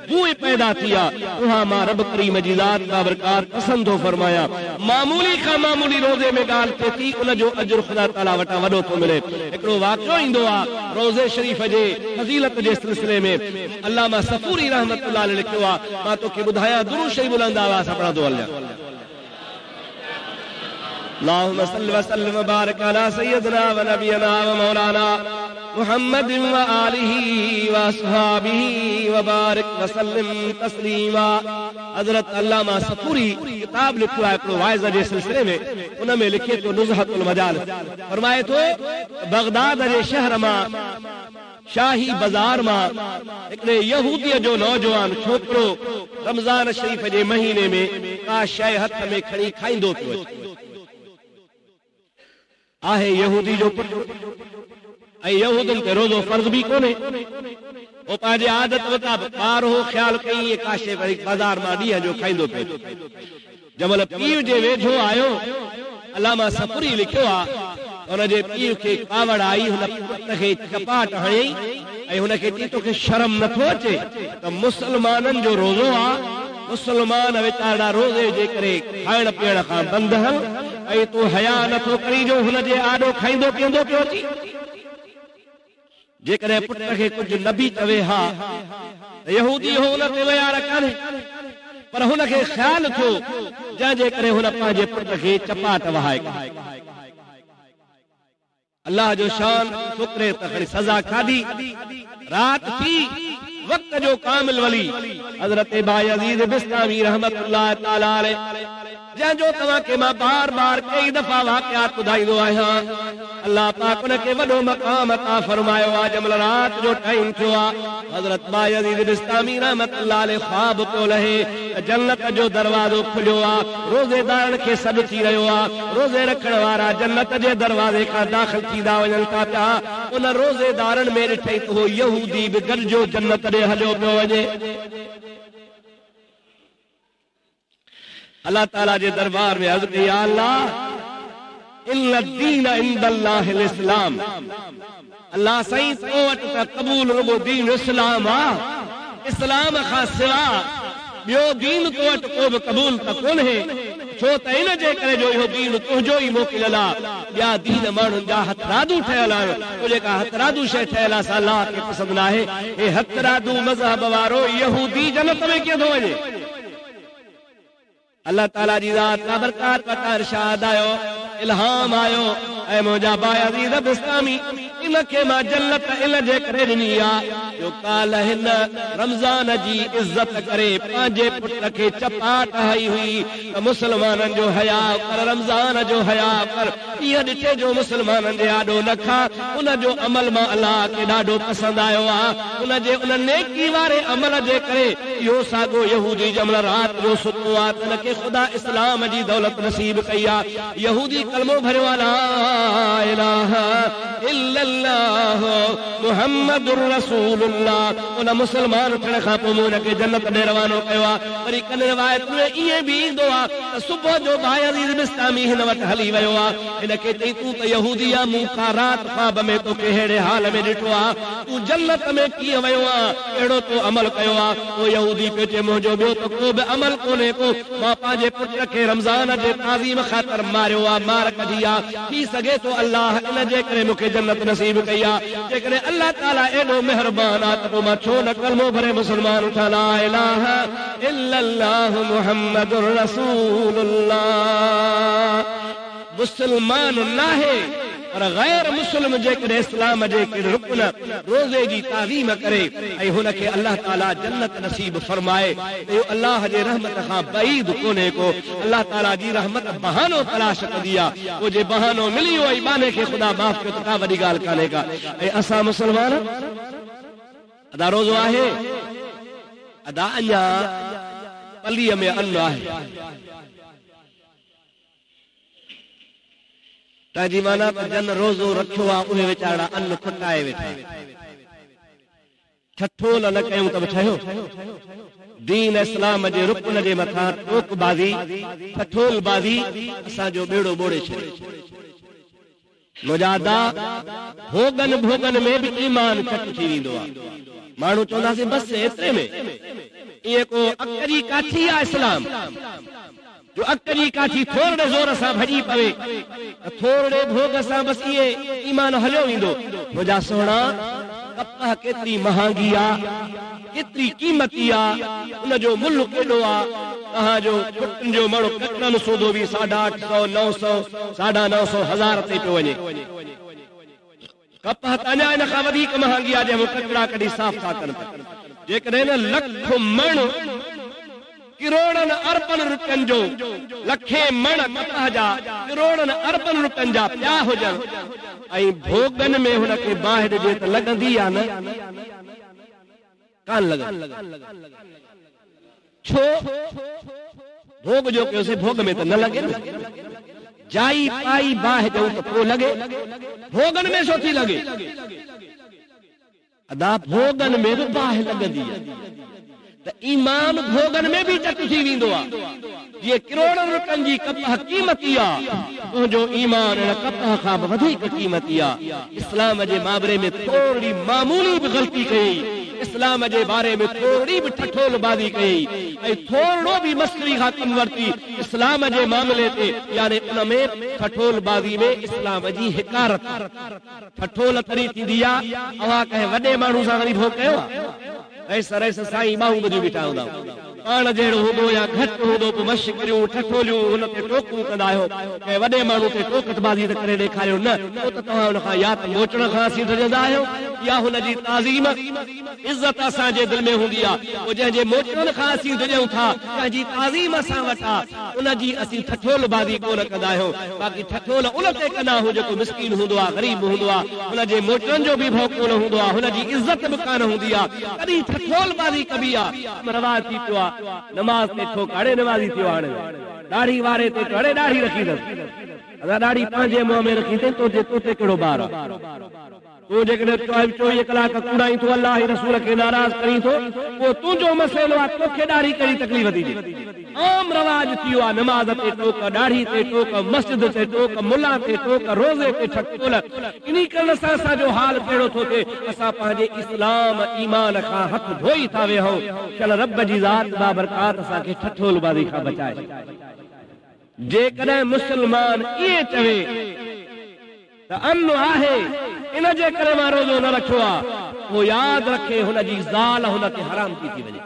बूइ पैदा थी आहे, उहा मां रब करीम जी ज़ात बाबरकात पसंद थो फरमाया। मामूली खां मामूली रोज़े में ॻाल्हि थिए थी, उन जो अजर ख़ुदा ताला वटां वॾो थो मिले। हिकिड़ो वाक़ियो ईंदो आहे रोज़े शरीफ़ जे फज़ीलत जे सिलसिले में। अल्लामा सफ़ूरी रहमतुल्लाह अलैहि लिखियो आहे, मां तोखे ॿुधायां, दुरूद शरीफ़ बुलंद आवाज़ सां पढ़ंदो हलिया। अल्लाहुम्मा सल्लि व सल्लिम व बारिक अला सय्यिदना व नबियना व मौलाना मुहम्मद व आलिही व अस्हाबिही व बारिक व सल्लिम तस्लीमा। हज़रत अल्लामा सफ़ूरी किताब लिखियो आहे हिकिड़ो वाइज़ जे सिलसिले में। उन में लिखे तो नुज़हतुल मजालिस फरमाए थो, बगदाद जे शहर मां शाही बाज़ार मां हिकिड़े यहूदीअ जो नौजवान छोकिरो रमज़ान शरीफ़ जे महीने में का शइ हथ में खणी खाईंदो पियो आहे। यहूदी जो पुटु ऐं यहूदनि ते रोज़ो फर्ज़ बि कोन्हे। वो पंहिंजे आदत मुताबिक़ ॿार हो ख़्याल कई का शइ वरी बाज़ार मां ॾींहं जो खाईंदो पियो। जंहिंमहिल पीउ जे वेझो आयो, अल्लामा सफ़ूरी लिखियो आहे हुनजे पीउ खे कावड़ आई, हुन पुट खे चपाट हयईं ऐं हुनखे चई तोखे शर्म नथो अचे त मुसलमाननि जो रोज़ो आहे, मुसलमान वीचारा रोज़े जे करे खाइण पीअण खां बंदि हल ऐं तूं हया नथो करी जो हुनजे आॾो खाईंदो पीअंदो पियो अची। जेकॾहिं पुट खे कुझु न बि चवे हा यहूदी हो हुन ते वयार कान्हे, पर हुनखे ख़्याल थियो जंहिंजे करे हुन पंहिंजे पुट खे चपाट वहाए। अल्लाह जो शान छोकिरे त खणी सज़ा खाधी। रात थी, वक्त जो कामिल वली हज़रत बायज़ीद बिस्तामी रहमतुल्लाह ताला अलैहि, जंहिंजो तव्हांखे मां बार बार कई दफ़ा वाक़ियात ॿुधाईंदो आहियां। अल्लाह पाक उनखे वॾो मक़ाम अता फरमायो आहे। जंहिंमहिल रात जो टाइम थियो आहे, हज़रत बायज़ीद बिस्तामी रहमतुल्लाह अलैहि ख्वाब पियो लहे त जन्नत जो दरवाज़ो खुलियो आहे, रोज़ेदारनि खे सॾु थी रहियो आहे, रोज़े रखण वारा जन्नत जे दरवाज़े खां दाख़िल थींदा वञनि था पिया। उन रोज़ेदारनि में ॾिठई त उहो यहूदी बि गॾिजो जन्नत ॾे हलियो पियो वञे। अल्लाह ताला जे दरबार में अर्ज़ कई, या अल्लाह इन्न दीन इंदल्लाहिल इस्लाम। अल्लाह साईं तो वटि त क़बूल रुगो दीन इस्लाम आहे, इस्लाम खां सिवा ॿियो दीन तो वटि को बि क़बूल त कोन्हे। छो त इन जे करे जो इहो दीन तुंहिंजो ई मोकिलियल आहे। ॿिया दीन माण्हुनि जा हथरादू ठहियल आहिनि, तो जेका हथरादू शइ ठहियल आहे सा अल्लाह खे पसंदि न आहे। हे हथरादू मज़हब वारो यहूदी जन्नत में कीअं थो वञे? अल्लाह ताला जी ज़ात बाबरकात वटां इरशाद आयो, इल्हाम आयो, ऐं मुंहिंजा बायज़ीद बिस्तामी इनखे मां जन्नत इन जे करे ॾिनी आहे जो काल हिन रमज़ान जी इज्जत करे पंहिंजे पुट खे चपाट हई हुई त मुस्लमाननि जो हया कर, रमज़ान जो हया कर। इहो ॾिठे जो मुस्लमाननि जे ॾाढो न खा, उन जो अमल मां अलाह खे ॾाढो पसंदि आयो आहे। उन जे उन नेकी वारे अमल जे करे इहो साॻियो यहूदी जमल राति जो सुतो आहे त उनखे ख़ुदा इस्लाम जी दौलत नसीब कई आहे। यहूदी कलमो भरियो आहे ला इलाहा इल्लल्लाह मुहम्मदुर रसूलुल्लाह। उन मुस्लमान थियण खां पोइ उनखे जन्नत ॾे रवानो कयो आहे। वरी कन रिवायत में इएं बि ईंदो आहे त सुबुह जो भाई अज़ीज़ बिस्तामी हिन वटि हली वियो आहे। हिनखे चई तूं त यहूदी आहे, मूं का राति ख्वाब में तोखे अहिड़े हाल में ॾिठो आहे, तूं जन्नत में कीअं वियो आहे, अहिड़ो तो अमल कयो आहे। पोइ यहूदी पियो चए मुंहिंजो ॿियो त को बि अमल कोन्हे को, मां पंहिंजे पुट खे रमज़ान जे ताज़ीम ख़ातिर मारियो आहे, मार कढी आहे। थी सघे थो अलाह इन जे करे मूंखे जन्नत नसीब कई आहे। जेकॾहिं अलाह ताला एॾो महिरबान आहे त पोइ मां छो न कलमो भरे मुस्लमान ठा ला इलाहा इल्लल्लाह मुहम्मदुर रसूलुल्लाह। मुस्लमान नाहे पर गैर मुस्लिम जेकॾहिं इस्लाम जे रुकन रोज़े जी ताज़ीम करे ऐं हुनखे अलाह ताला जन्नत नसीब फरमाए, इहो अलाह जे रहमत खां बईद कोन्हे को। अलाह ताला जी रहमत बहानो तलाश कंदी आहे, उहो जे बहानो मिली वियो ऐं बाने खे ख़ुदा माफ़ कयो त का वॾी ॻाल्हि कान्हे का। ऐं असां मुस्लमान अदा रोज़ो आहे, अदा अञा पलीअ में अन्न आहे। तंहिंजी माना त जन रोज़ो रखियो आहे उहे वीचारा अन्न खुटाए वेठा। ठठोल न कयूं त बि ठहियो। दीन इस्लाम जे रुकन जे मथां टोकबाज़ी ठठोलबाज़ी असांजो बेड़ो ॿोड़े छॾियो। मुजादा भोगन भोगन में बि ईमान चट थी वेंदो आहे। माण्हू चवंदासीं बसि एतिरे में, इहे को अक जी काठी आहे इस्लाम जो अक जी काठी थोरे ज़ोर सां भॼी पवे त थोरे भोग सां बसि इहे ईमान हलियो वेंदो। मुंहिंजा सोणा कपह केतिरी महांगी आहे, केतिरी क़ीमती आहे, उनजो मुल्ह केॾो आहे। तव्हांजो पुटनि जो माण्हू कटनि सूदो बि 850, 900, 950, 1000 ते पियो वञे। कपह त अञा इन खां वधीक महांगी आहे जंहिं कचड़ा कढी साफ़ था कनि। जेकॾहिं न लख मण किरोड़नि अरबनि रुपयनि जो, लखे मण कपह जा किरोड़नि अरबनि रुपयनि जा पिया हुजनि ऐं भोगनि में हुनखे बाहि ॾिजे त लॻंदी आहे न, कान लॻंदी। छो भोग जो कयोसीं, भोग में त न लॻे न। जाई पाई बाहि ॾियूं त पोइ लॻे, भोगनि में छो थी लॻे? अदा भोगनि में बि बाहि लॻंदी आहे त ईमान भोगन में भी चट थी वेंदो आहे। जीअं किरोड़नि रुपयनि जी कपह क़ीमती आहे, तुंहिंजो ईमान इन कपह खां बि वधीक क़ीमती आहे। इस्लाम जे मामले में थोरी मामूली बि ग़लती कई, इस्लाम जे बारे में थोरी बि ठठोलबाज़ी कई ऐं थोरो बि मस्करी खां कमु वरिती इस्लाम जे मामले ते, यानी उन में ठठोलबाज़ी में इस्लाम जी हिकारत ठठोल तरी थींदी आहे। अवां कंहिं वॾे माण्हू सां वरी भोग कयो आहे? ऐं साईं ॿाहूं ॿुधी बीठा हूंदा, पाण जहिड़ो हूंदो या घटि हूंदो पोइ मश करियूं ठठोलियूं हुन ते टोकूं कंदा आहियो। कंहिं वॾे माण्हू ते टोकतबाज़ी त करे ॾेखारियो न, पोइ त तव्हां हुन खां या त मोचण खां असीं डजंदा आहियो या हुनजी ताज़ीम इज़त असांजे दिलि में हूंदी आहे। पोइ जंहिंजे मोचण खां असीं डिॼूं था, कंहिंजी ताज़ीम असां वटि आहे, उनजी असीं ठठोलबाज़ी कोन कंदा आहियूं। बाक़ी ठठोल उन ते कंदा आहियूं जेको मिसकीन हूंदो आहे, ग़रीब हूंदो आहे, हुनजे मोचण जो बि भउ कोन हूंदो आहे, हुनजी इज़त बि कान हूंदी आहे। कॾहिं ठठोलबाज़ी कबी आहे। रवाज थी पियो आहे, नमाज़ ते ठोक हाणे नमाज़ी थियो, हाणे दाढ़ी वारे ते हाणे दाढ़ी रखी अथसि, असां दाढ़ी पंहिंजे मुंहं में रखी अथई, तोते कहिड़ो ॿार आहे? तूं जेकॾहिं 24 कलाक कूड़ाई थो, अलाह रसूल खे नाराज़ करी थो, पोइ तुंहिंजो मसइलो आहे, तोखे ॾाढी कहिड़ी तकलीफ़ थी थिए। आम रवाज थी वियो आहे, नमाज़ ते टोक, दाढ़ी ते टोक, मस्जिद ते टोक, मुला ते टोक, रोज़े ते ठठोल। इन करण सां असांजो हाल कहिड़ो थो थिए? असां पंहिंजे इस्लाम ईमान खां हथ धोई था वेहूं। चल रब जी ज़ात बाबरकात असांखे ठठोलबाज़ी खां बचाए। जेकॾहिं मुस्लमान इएं चवे त अन्न आहे इन जे करे मां रोज़ो न रखियो आहे, पोइ यादि रखे हुनजी ज़ाल हुन ते हराम थी वञे।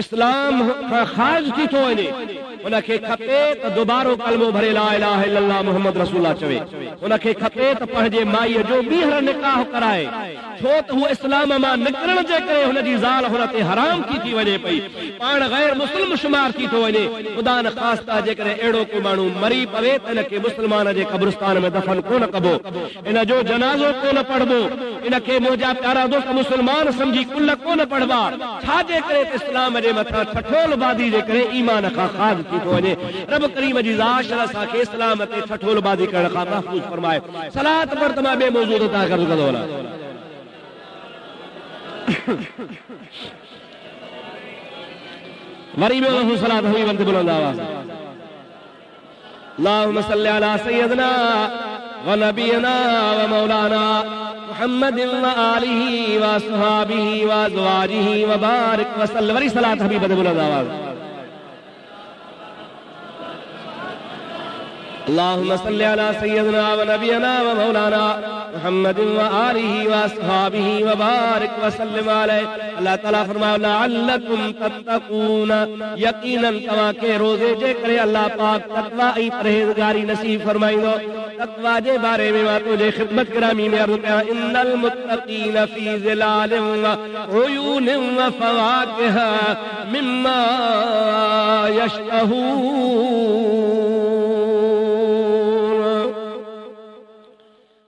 इस्लाम खां ख़ारिज थी थो वञे उनखे खपे त दुबारो कलमो भरे ला इलाहा इल्लल्लाह मुहम्मद रसूलुल्लाह चवे। उनखे खपे त पंहिंजे माईअ जो ॿीहर निकाह कराए, छो त हू इस्लाम मां निकिरण जे करे हुनजी ज़ाल हुन ते हराम थी वञे पई, पाण गैर मुस्लिम शुमार थी थो वञे। ख़ुदा न ख़ास्ता जेकॾहिं अहिड़ो को माण्हू मरी पवे त इनखे मुस्लमान जे क़ब्रिस्तान में दफ़न कोन कबो, इन जो जनाज़ो कोन पढ़बो, इनखे मुंहिंजा प्यारा दोस्त मुस्लमान समझी कुल कोन पढ़बा। छाजे करे इस्लाम जे मथां ठठोलबाज़ी जे करे ईमान खां ख़ारिज थी थो वञे। रब करीम जी ज़ात असांखे इस्लाम ते ठठोलबाज़ी करण खां महफ़ूज़ फरमाए। सलात पर त मां ॿिए मौज़ूअ ते तव्हां अर्ज़ु कंदो वञा। वरी में उन सलात हुई वंद बुलंद आवाज़ अल्लाहुम्मा सल्लि अला सय्यदना व नबीना व मौलाना मुहम्मदिन व आलिहि व असहाबिहि व अज़वाजिहि व बारिक व सल्लम। वरी सलात हबीब वंद बुलंद आवाज़ अल्लाहुम्मा सल्लि अला सय्यदना व नबीना व मौलाना मुहम्मदिन व आलिहि व असहाबिहि व बारिक व सल्लम अलैहि। अल्लाह ताला फरमायो लअल्लकुम तत्तकून, यकीनन तव्हां के रोज़े जे करे अल्लाह पाक तक़वा ऐं परहेज़गारी नसीब फरमाईंदो। तक़वा जे बारे में मां तुंहिंजे ख़िदमत गिरामी में अर्ज़ु कयां, इन्नल मुत्तक़ीन फी ज़िलालिन व उयूनिन व फ़वाकिह मिम्मा यश्तहून।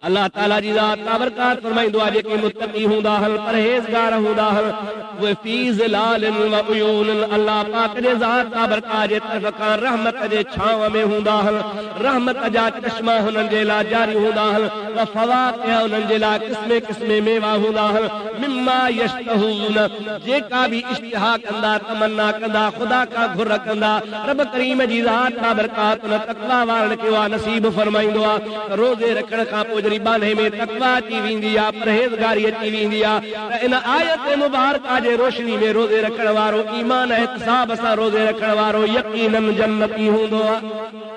अल्लाह ताला जी ज़ात बाबरकात फरमाईंदो आहे जेके मुत्तक़ी हूंदा आहिनि, परहेज़गार हूंदा आहिनि, उहे फी ज़िलालिन व उयूनिन अल्लाह पाक जे ज़ात बाबरकात जे तरफ़ खां रहमत जे छांव में हूंदा आहिनि। रहमत जा चश्मा हुननि जे लाइ जारी हूंदा आहिनि, व फ़वाकिह हुननि जे लाइ क़िस्मे क़िस्मे मेवा हूंदा आहिनि। मिम्मा यश्तहून, जेका बि इश्तिहा कंदा, तमन्ना कंदा, ख़ुदा खां घुर कंदा, रब करीम जी ज़ात बाबरकात उन तक़वा वारनि खे उहा नसीब फरमाईंदो आहे। रोज़े रखण खां पोइ जॾहिं बाने में तक़वा अची वेंदी आहे, परहेज़गारी अची वेंदी आहे, त इन आयत मुबारका जे रोशनी में रोज़े रखण वारो, ईमान एहतिसाब सां रोज़े रखण वारो यकीनन जन्नती हूंदो आहे।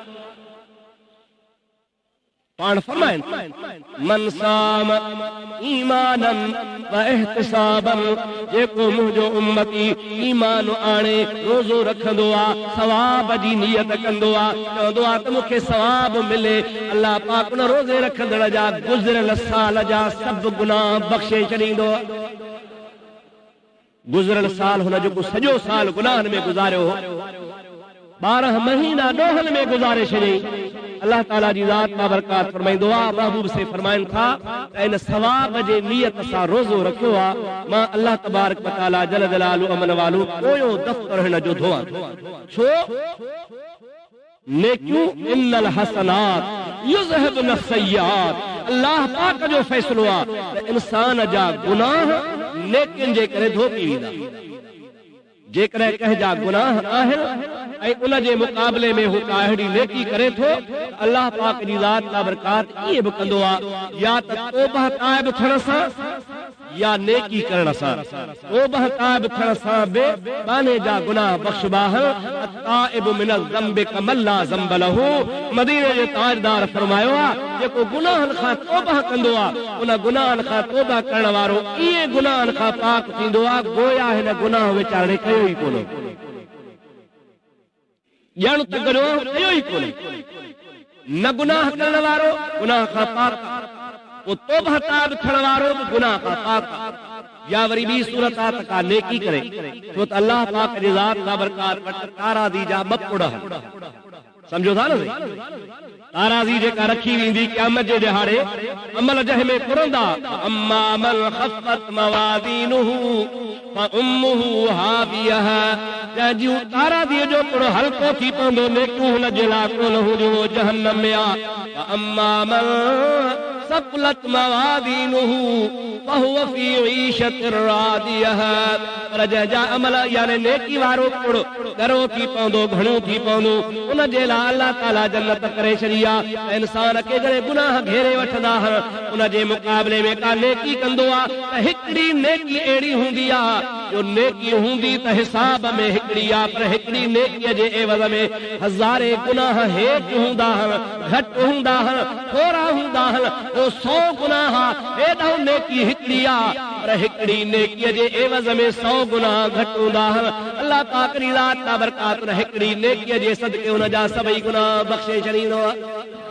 पाण फरमाइनि मन साम ईमानन व एहतिसाबन, जेको मुंहिंजो उम्मती ईमान आणे रोज़ो रखंदो आहे, सवाब जी नियत कंदो आहे, चवंदो आहे त मूंखे सवाब मिले, अल्लाह पाक उन रोज़े रखंदड़ जा गुज़िरियल साल जा सभु गुनाह बख़्शे छॾींदो आहे। गुज़िरियल साल हुन जेको सॼो साल गुनाहनि में गुज़ारियो हो, 12 महीना ॾोहनि में गुज़ारे छॾियईं। अल्लाह ताला जी ज़ात बाबरकात फरमाईंदो आहे, महबूब से फरमाइनि था त इन सवाब जे नियत सां रोज़ो रखियो आहे, मां अल्लाह तबारक व तआला जल जलालु अमन वालू पोयों दफ़्तर हिन जो धोआं। छो नेकियूं इन्नल हसनात युज़हिबन सय्यात, अल्लाह पाक जो फ़ैसिलो आहे त इंसान जा गुनाह नेकियुनि जे करे धोपी वेंदा। जेकॾहिं कंहिंजा गुनाह आहिनि ऐं उन जे मुक़ाबले में हू अहिड़ी नेकी करे थो, अल्लाह पाक जी ज़ात बाबरकात ईअं बि कंदो आहे, या त तौबह ताइब थियण सां या नेकी करण सां। तौबह ताइब थियण सां बि बाने जा गुनाह बख़्शबा आहिनि। ताइब मिनल ज़ंबि कमन ला ज़ंब लहू, मदीने जे ताजदार फरमायो आहे, जेको गुनाहनि खां तौबह कंदो आहे, उन गुनाहनि खां तौबह करण वारो इहे गुनाहनि खां पाक थींदो आहे, गोया हिन गुनाह वीचारे कयो ई कोन्हे, ॼण त गुनाह कयो ई कोन्हे। न गुनाह करण वारो गुनाह खां पाक, वो तौबह ताइब थियण वारो बि गुनाह खां पाक। या वरी ॿी सूरत आहे त का नेकी करे, छो त अल्लाह पाक जी ज़ात बाबरकात वटि ताराज़ी जा मपुड़ सम्झो था न, ताराज़ी जेका रखी वेंदी क़यामत जे ॾिहाड़े, अमल जंहिं में पुरंदा, अम्मा मन ख़फ़त मवाज़ीनुहु फउम्मुहु हावियह, जंहिंजूं ताराज़ीअ जो पुड़ हल्को थी पवंदो, नेकियूं हुन जे लाइ कोन हूंदियूं, जहन्नम में आहे। अम्मा मन सक़लत मवाज़ीनुहु फहुव फी ईशतिन रादियह, पर जंहिंजा अमल यानी नेकी वारो पुड़ ॻरो थी पवंदो, घणो थी पवंदो, उन जे लाइ अल्लाह ताला जन्नत करे छॾी आहे। इंसान खे जॾहिं गुनाह घेरे वठंदा आहिनि, उन जे मुक़ाबले में का नेकी कंदो आहे त हिकिड़ी नेकी अहिड़ी हूंदी आहे जो नेकी हूंदी त हिसाब में हिकिड़ी आहे, पर हिकिड़ी नेकीअ जे एवज़ में हज़ारे गुनाह हेठि हूंदा आहिनि, घटि हूंदा आहिनि, थोरा हूंदा आहिनि, वो 100 गुनाह एॾो नेकी हिकिड़ी आहे पर हिकिड़ी नेकीअ जे एवज़ में 100 गुनाह घटि हूंदा आहिनि। अल्लाह पाक जी ज़ात बाबरकात हिकिड़ी नेकीअ जे सदके हुन जा सभई गुनाह बख़्शे छॾींदो आहे।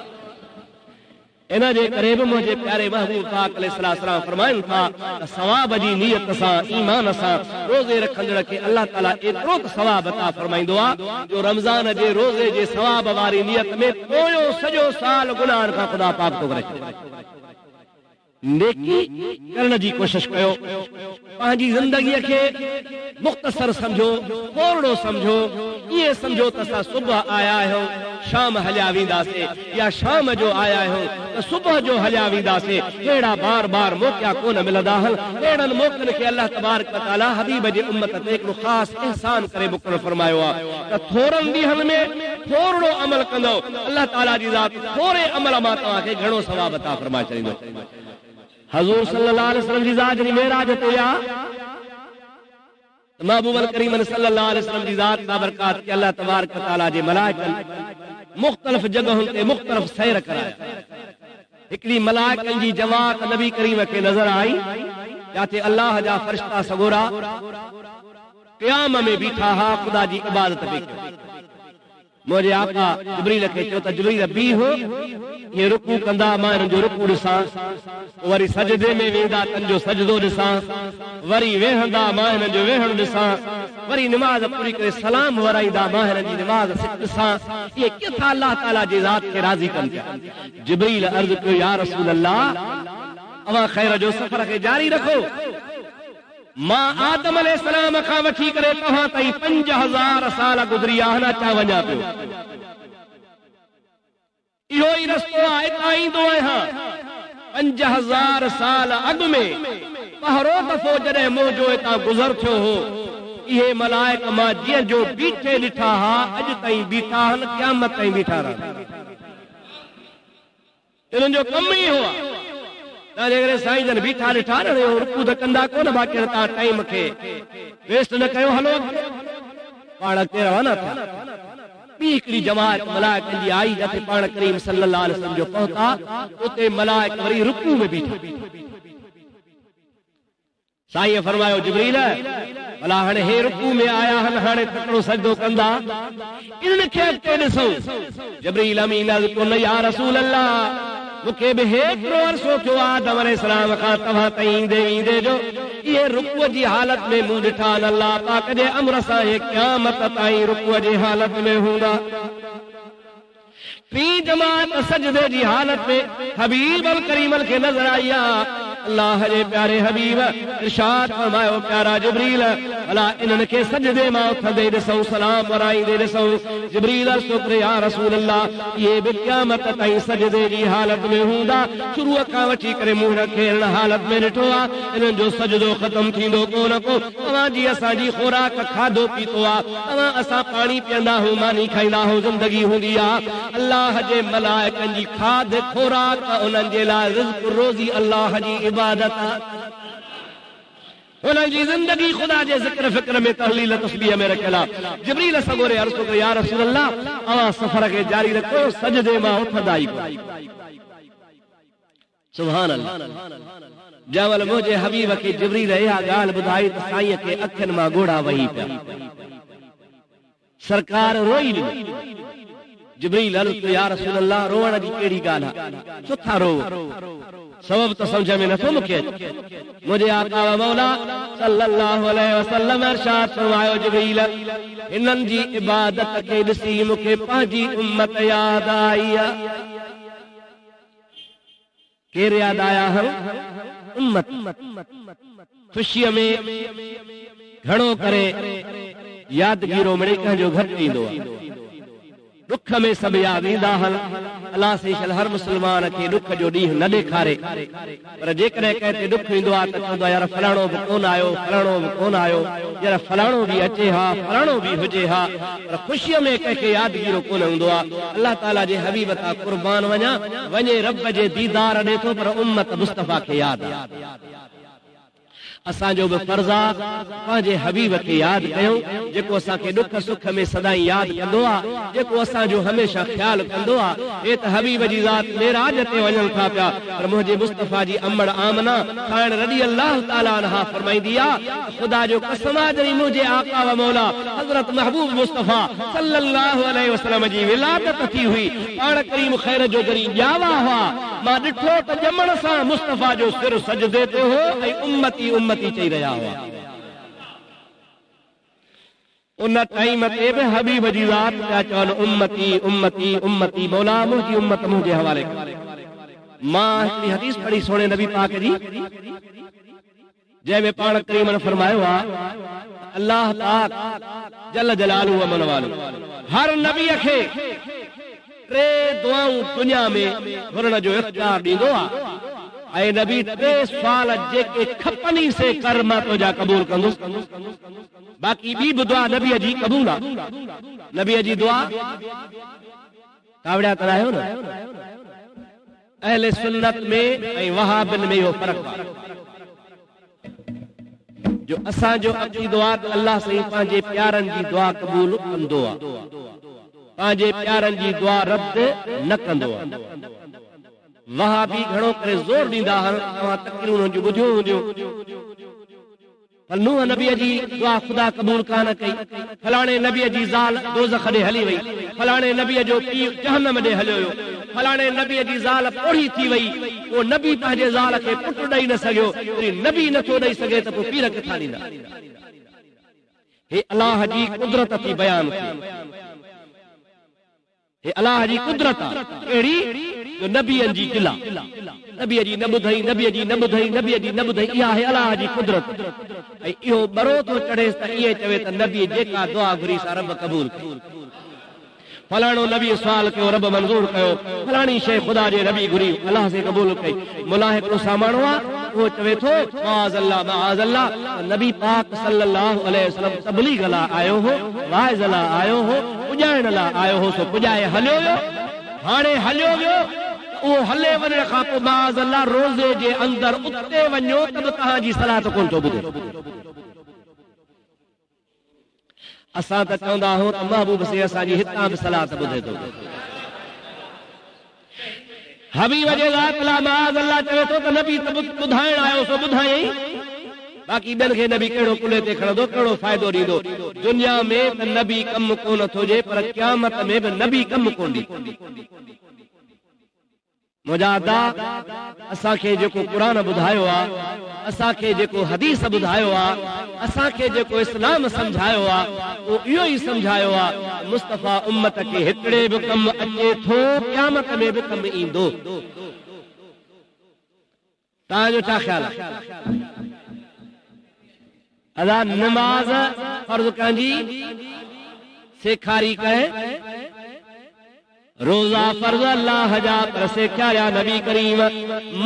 इन जे करे बि मुंहिंजे प्यारे महबूब पाक अलैहिस्सलाम फरमाइनि था त सवाब जी नियत सां ईमान सां रोज़े रखंदड़ खे अल्लाह ताला एतिरो त सवाब अता फरमाईंदो आहे जो रमज़ान जे रोज़े जे सवाब वारी नियत में पोयों सॼो साल गुनाहनि खां ख़ुदा पाक थो करे छॾे। नेकी करण जी कोशिश कयो, पंहिंजी ज़िंदगीअ खे मुख़्तसर समझो, थोरो समझो, ईअं समझो त असां सुबुह आया आहियूं शाम हलिया वेंदासीं या शाम जो आया आहियूं त सुबुह जो हलिया वेंदासीं। अहिड़ा बार बार मौक़ा कोन मिलंदा आहिनि। अहिड़नि मौक़नि खे अल्लाह तबारक व तआला हबीब जे उम्मत ते हिकिड़ो ख़ासि इहसान करे मुक़ररु फरमायो आहे त थोरनि ॾींहंनि में थोरो अमल कंदो अल्लाह ताला जी ज़ात थोरे अमल मां तव्हांखे घणो सवाब अता फरमाए छॾींदो। हज़ूर सल्लल्लाहु अलैहि वसल्लम जी ज़ात जी मेराज ते या महबूब करीम सल्लल्लाहु अलैहि वसल्लम जी ज़ात बाबरकात के अल्लाह तबारक व तआला जे मलाइकनि मुख़्तलिफ़ जगहुनि ते मुख़्तलिफ़ सैर कराया। हिकिड़ी मलाइकनि जी जमात नबी करीम खे नज़र आई जिथे अल्लाह जा फ़रिश्ता सगोरा क़याम में बीठा हा, ख़ुदा जी इबादत पई कनि। मुझे आका जिब्रील खे चयो त जिब्रील बीहो, ये रुकू कंदा मां हिन जो रुकू ॾिसां, वरी सजदे में वेंदा तन जो सजदो ॾिसां, वरी वेहंदा मां हिन जो वेहण ॾिसां, वरी नमाज़ पूरी करे सलाम वराईंदा मां हिन जी नमाज़ ॾिसां। ये किथां अल्लाह ताला जी ज़ात खे राज़ी कनि पिया। जिब्रील अर्ज़ कयो या रसूल अल्लाह, अवां खैर जो सफ़र खे जारी रखो। मां आदम अलैहिस्सलाम खां वठी करे तव्हां ताईं 5000 साल गुज़री आहिनि, अचा वञा पियो। इहो ई रस्तो आहे, हितां ईंदो आहियां। 5000 साल अॻु में पहिरों दफ़ो जॾहिं मुंहिंजो हितां गुज़र थियो हो, इहे मलाइक मां जीअं जो बीठे ॾिठा हा अॼु ताईं बीठा आहिनि, क़यामत ताईं बीठा रहंदा। इन्हनि जो कमु ई हो आहे। जेकॾहिं साईं जन बीठा ॾिठा न रुकू त कंदा कोन, बाक़ी तव्हां टाइम खे वेस्ट न कयो, हलो पाण अॻिते रवाना थिया। ॿी हिकिड़ी जमात मलाइकनि जी आई जिथे पाण करीम सल्लल्लाहु अलैहि वसल्लम जो पहुता, उते मलाइक वरी रुकू में बीठा। साईं फरमायो जिब्रील भला हाणे हे रुकू में आया आहिनि, हाणे तकिड़ो सजदो कंदा, इन्हनि खे अॻिते ॾिसो। जिब्रील अमीन अर्ज़ कयो न या रसूल अल्लाह, मूंखे बि हेतिरो अरसो थियो आदम अलैहिस्सलाम खां तव्हां ताईं ईंदे ईंदे जो इहे रुकूअ जी हालत में मूं ॾिठा न। अल्लाह पाक जे अमर सां इहे क़यामत ताईं रुकूअ जी हालत में हूंदा। टी जमात सजदे जी हालत में हबीब अल करीम खे नज़र आई आहे। अल्लाह जे प्यारे हबीब इरशाद फरमायो प्यारा जिब्रील भला इन्हनि खे सजदे मां उथंदे ॾिसूं, सलाम वराईंदे ॾिसूं। जिब्रील शुक्र या रसूल अल्लाह, इहे बि क़यामत ताईं सजदे जी हालत में हूंदा। शुरूअ खां वठी करे मूं खे हिन हालत में ॾिठो आहे, इन्हनि जो सजदो ख़तम थींदो कोन को। तव्हांजी असांजी खुराक खाधो पीतो आहे, तव्हां असां पाणी पीअंदा आहियूं, मानी खाईंदा आहियूं, ज़िंदगी हूंदी आहे। अल्लाह जे मलाइकनि जी खाद खुराक उन्हनि जे लाइ रिज़्क़ रोज़ी अल्लाह जी इबादत, उन्हनि जी ज़िंदगी ख़ुदा जे ज़िक्र फ़िक्र में तहलील तस्बीह में रखियल आहे। जिब्रील सगोरे अर्ज़ कयो या रसूल अल्लाह, अवां सफ़र खे जारी रखो, सजदे मां उथंदा ई कोन। सुभान अल्लाह। जंहिं मुंहिंजे हबीब खे जिब्रील इहा ॻाल्हि ॿुधाई त साईं खे अखियुनि मां ॻोढ़ा वही पिया, सरकार रोई ॾिनी। जिब्रील अर्ज़ कयो या रसूल अल्लाह, रोअण जी कहिड़ी ॻाल्हि आहे, छो था रो? सबब तो समझ में नथो मूंखे। मुंहिंजे आका व मौला सल्लल्लाहु अलैहि वसल्लम इरशाद फरमायो जिब्रील, इन्हनि जी इबादत खे ॾिसी मूंखे पंहिंजी उम्मत यादि आई आहे। केरु यादि आया आहिनि? उम्मत। ख़ुशीअ में घणो करे यादगिरो मिड़े कंहिंजो घटि ईंदो आहे, दुख में सभु यादि ईंदा आहिनि। अलाह सेशल हर मुस्लमान खे दुख जो ॾींहुं न ॾेखारे, पर जेकॾहिं कंहिं ते दुख ईंदो आहे त चवंदो आहे यार फलाणो बि कोन आयो, फलाणो बि कोन आयो, यार फलाणो बि अचे हा, फलाणो बि हुजे हा, पर ख़ुशीअ में कंहिंखे यादगिरो कोन हूंदो आहे। अलाह ताला जे हबीब तां क़ुर्बान वञा, वञे रब जे दीदार ॾे थो, पर उम्मत मुस्तफ़ा खे यादि आहे। असांजो बि फर्ज़ आहे पंहिंजे हबीब खे यादि कयूं जेको असांखे ॾुख सुख में सदाई यादि कंदो आहे, जेको असांजो हमेशह ख्यालु कंदो आहे। हे त हबीब जी ज़ात मेराज ते वञनि था पिया, पर मुंहिंजे मुस्तफ़ा जी अमड़ आमना खाइण रज़ी अल्लाह ताला अन्हा फरमाईंदी आहे, ख़ुदा जो कसम आहे जॾहिं मुंहिंजे आका व मौला हज़रत महबूब मुस्तफ़ा सल्लल्लाहु अलैहि वसल्लम जी विलादत थी हुई, पाण करीम ख़ैर जो जॾहिं ॼावा हुआ, मां ॾिठो त ॼमण सां मुस्तफ़ा जो सिर सजदे ते हो ऐं उम्मती उम्मती चई रहिया हुआ। उन टाइम ते बि हबीब जी ज़ात पिया चवनि उम्मती उम्मती उम्मती, मौला मुंहिंजी उम्मत मुंहिंजे हवाले कर। मां हिकिड़ी हदीस पढ़ी सोणे नबी पाक जी, जंहिंमें पाण करीम ने फरमायो आहे अल्लाह पाक जल जलालु व मनवालु हर नबी खे टे दुआऊं दुनिया में घुरण जो इख्तियार ॾींदो आहे, ऐं नबी टे सुवाल जेके खपनी से कर मां तुंहिंजा क़बूल कंदुसि। बाक़ी ॿी बि दुआ नबीअ जी क़बूल आहे। नबीअ जी दुआ कावड़िया करायो न, अहले सुन्नत में ऐं वहाबिन में इहो फ़र्क़ु आहे जो असांजो अक़ीदो आहे त अल्लाह साईं पंहिंजे प्यारनि जी दुआ क़बूल कंदो आहे, पंहिंजे प्यारनि जी दुआ रद्द न कंदो आहे। वहाबी घणो करे ज़ोर ॾींदा आहिनि, तव्हां तक़रीरूं जूं ॿुधियूं हूंदियूं, नूह नबीअ जी दुआ ख़ुदा क़बूल कान कई, फलाणे नबीअ जी ज़ाल दोज़ख ॾे हली वई, फलाणे नबीअ जो पीउ जहन्नम ॾे हलियो हुयो, फलाणे नबीअ जी ज़ाल पोड़ी थी वई, उहो नबी पंहिंजे ज़ाल खे पुटु ॾेई न सघियो, नबी नथो ॾेई सघे त पोइ पीर किथां ॾींदा। हे अलाह जी कुदरत थी बयान थी, हे अलाह जी कुदरत आहे अहिड़ी जो नबीअनि जी गिला, नबीअ जी न ॿुधई, नबीअ जी न ॿुधई, नबीअ जी न ॿुधई, इहा आहे अलाह जी कुदरत। ऐं इहो बरो थो चढ़ेसि त इहे चवे त नबी जेका दुआ घुरी सा रब क़बूल कई, फलाणो नबी सुवाल कयो रब मंज़ूर कयो, फलाणी शइ ख़ुदा जे नबी घुरी अलाह से क़बूल कई। मुला हिकिड़ो सामाणो आहे, उहो चवे थो माअज़ल्लाह माअज़ल्लाह, नबी पाक सल्लल्लाहु अलैहि वसल्लम तबलीग लाइ आयो हो, वाइज़ लाइ आयो हो, पुॼाइण लाइ आयो हो, सो पुॼाए हलियो वियो, हाणे हलियो वियो, उहो हले वञण खां पोइ माअज़ल्लाह रोज़े जे अंदरि उते वञो त बि तव्हांजी सलात कोन थो ॿुधे। असां त चवंदा आहियूं त महबूब से असांजी हितां बि सलात ॿुधे थो। हबीब जे ज़ात ला माअज़ल्लाह चवे थो त नबी त ॿुधाइण आयो सो ॿुधायई, बाक़ी ॿियनि खे नबी कहिड़ो कुल्हे ते खणंदो, कहिड़ो फ़ाइदो ॾींदो। दुनिया में त नबी कमु कोन थो जे, पर क़यामत में बि नबी कमु कोन ॾींदो। मुजादा असांखे जेको क़ुरान ॿुधायो आहे, असांखे जेको हदीस ॿुधायो आहे, असांखे जेको इस्लाम सम्झायो आहे, उहो इहो ई सम्झायो आहे मुस्तफ़ा उम्मत खे हिकिड़े बि कमु अचे थो क़यामत में बि कमु ईंदो। तव्हांजो छा ख़्यालु आहे? अदा नमाज़ फर्ज़ कंहिंजी सेखारी कहे, रोज़ा फर्ज़ अल्लाह जा पर सेखारिया नबी करीम,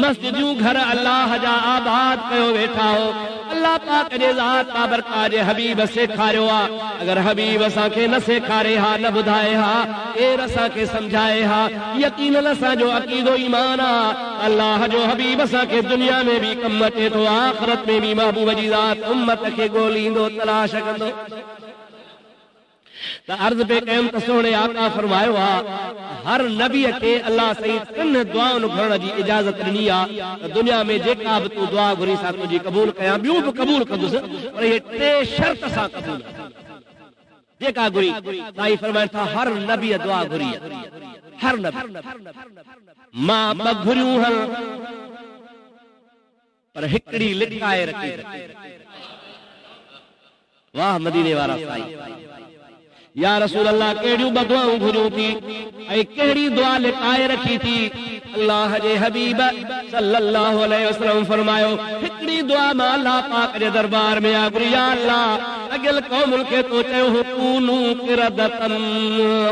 मस्जिदूं घर अल्लाह जा आबाद कयो वेठा हो, अल्लाह पाक जे ज़ात बाबरकात जे हबीब सेखारियो आहे। अगर हबीब असांखे न सेखारे हा, न ॿुधाए हा, केर असांखे सम्झाए हा, यकीनन असांजो अक़ीदो ईमान आहे अल्लाह जो हबीब असांखे दुनिया में बि कमु अचे थो, आख़िरत में बि महबूब जी ज़ात उम्मत खे ॻोल्हींदो, तलाश कंदो। त अर्ज़ पे कयमि त सोणे आका फरमायो आहे हर नबीअ खे अल्लाह साईं टिनि दुआउनि घुरण जी इजाज़त ॾिनी आहे त दुनिया में जेका बि तूं दुआ घुरी सा तुंहिंजी क़बूल कयां, ॿियूं बि क़बूल कंदुसि, पर इहे टे शर्त सां क़बूल जेका घुरी। साईं फरमाइनि था हर नबीअ दुआ घुरी आहे, हर नबी मां ॿ घुरियूं हल, पर हिकिड़ी लिकाए रखी। वाह मदीने वारा साईं, या रसूल अल्लाह कहिड़ियूं ॿ दुआऊं घुरियूं थी ऐं कहिड़ी दुआ लिकाए रखी थी? अल्लाह जे हबीब सल्लल्लाहु अलैहि वसल्लम फरमायो हिकिड़ी दुआ मां अल्लाह पाक जे दरबार में आ घुरी, या अल्लाह अॻिल क़ौमुनि खे तो चयो हो कूनू क़िरदतन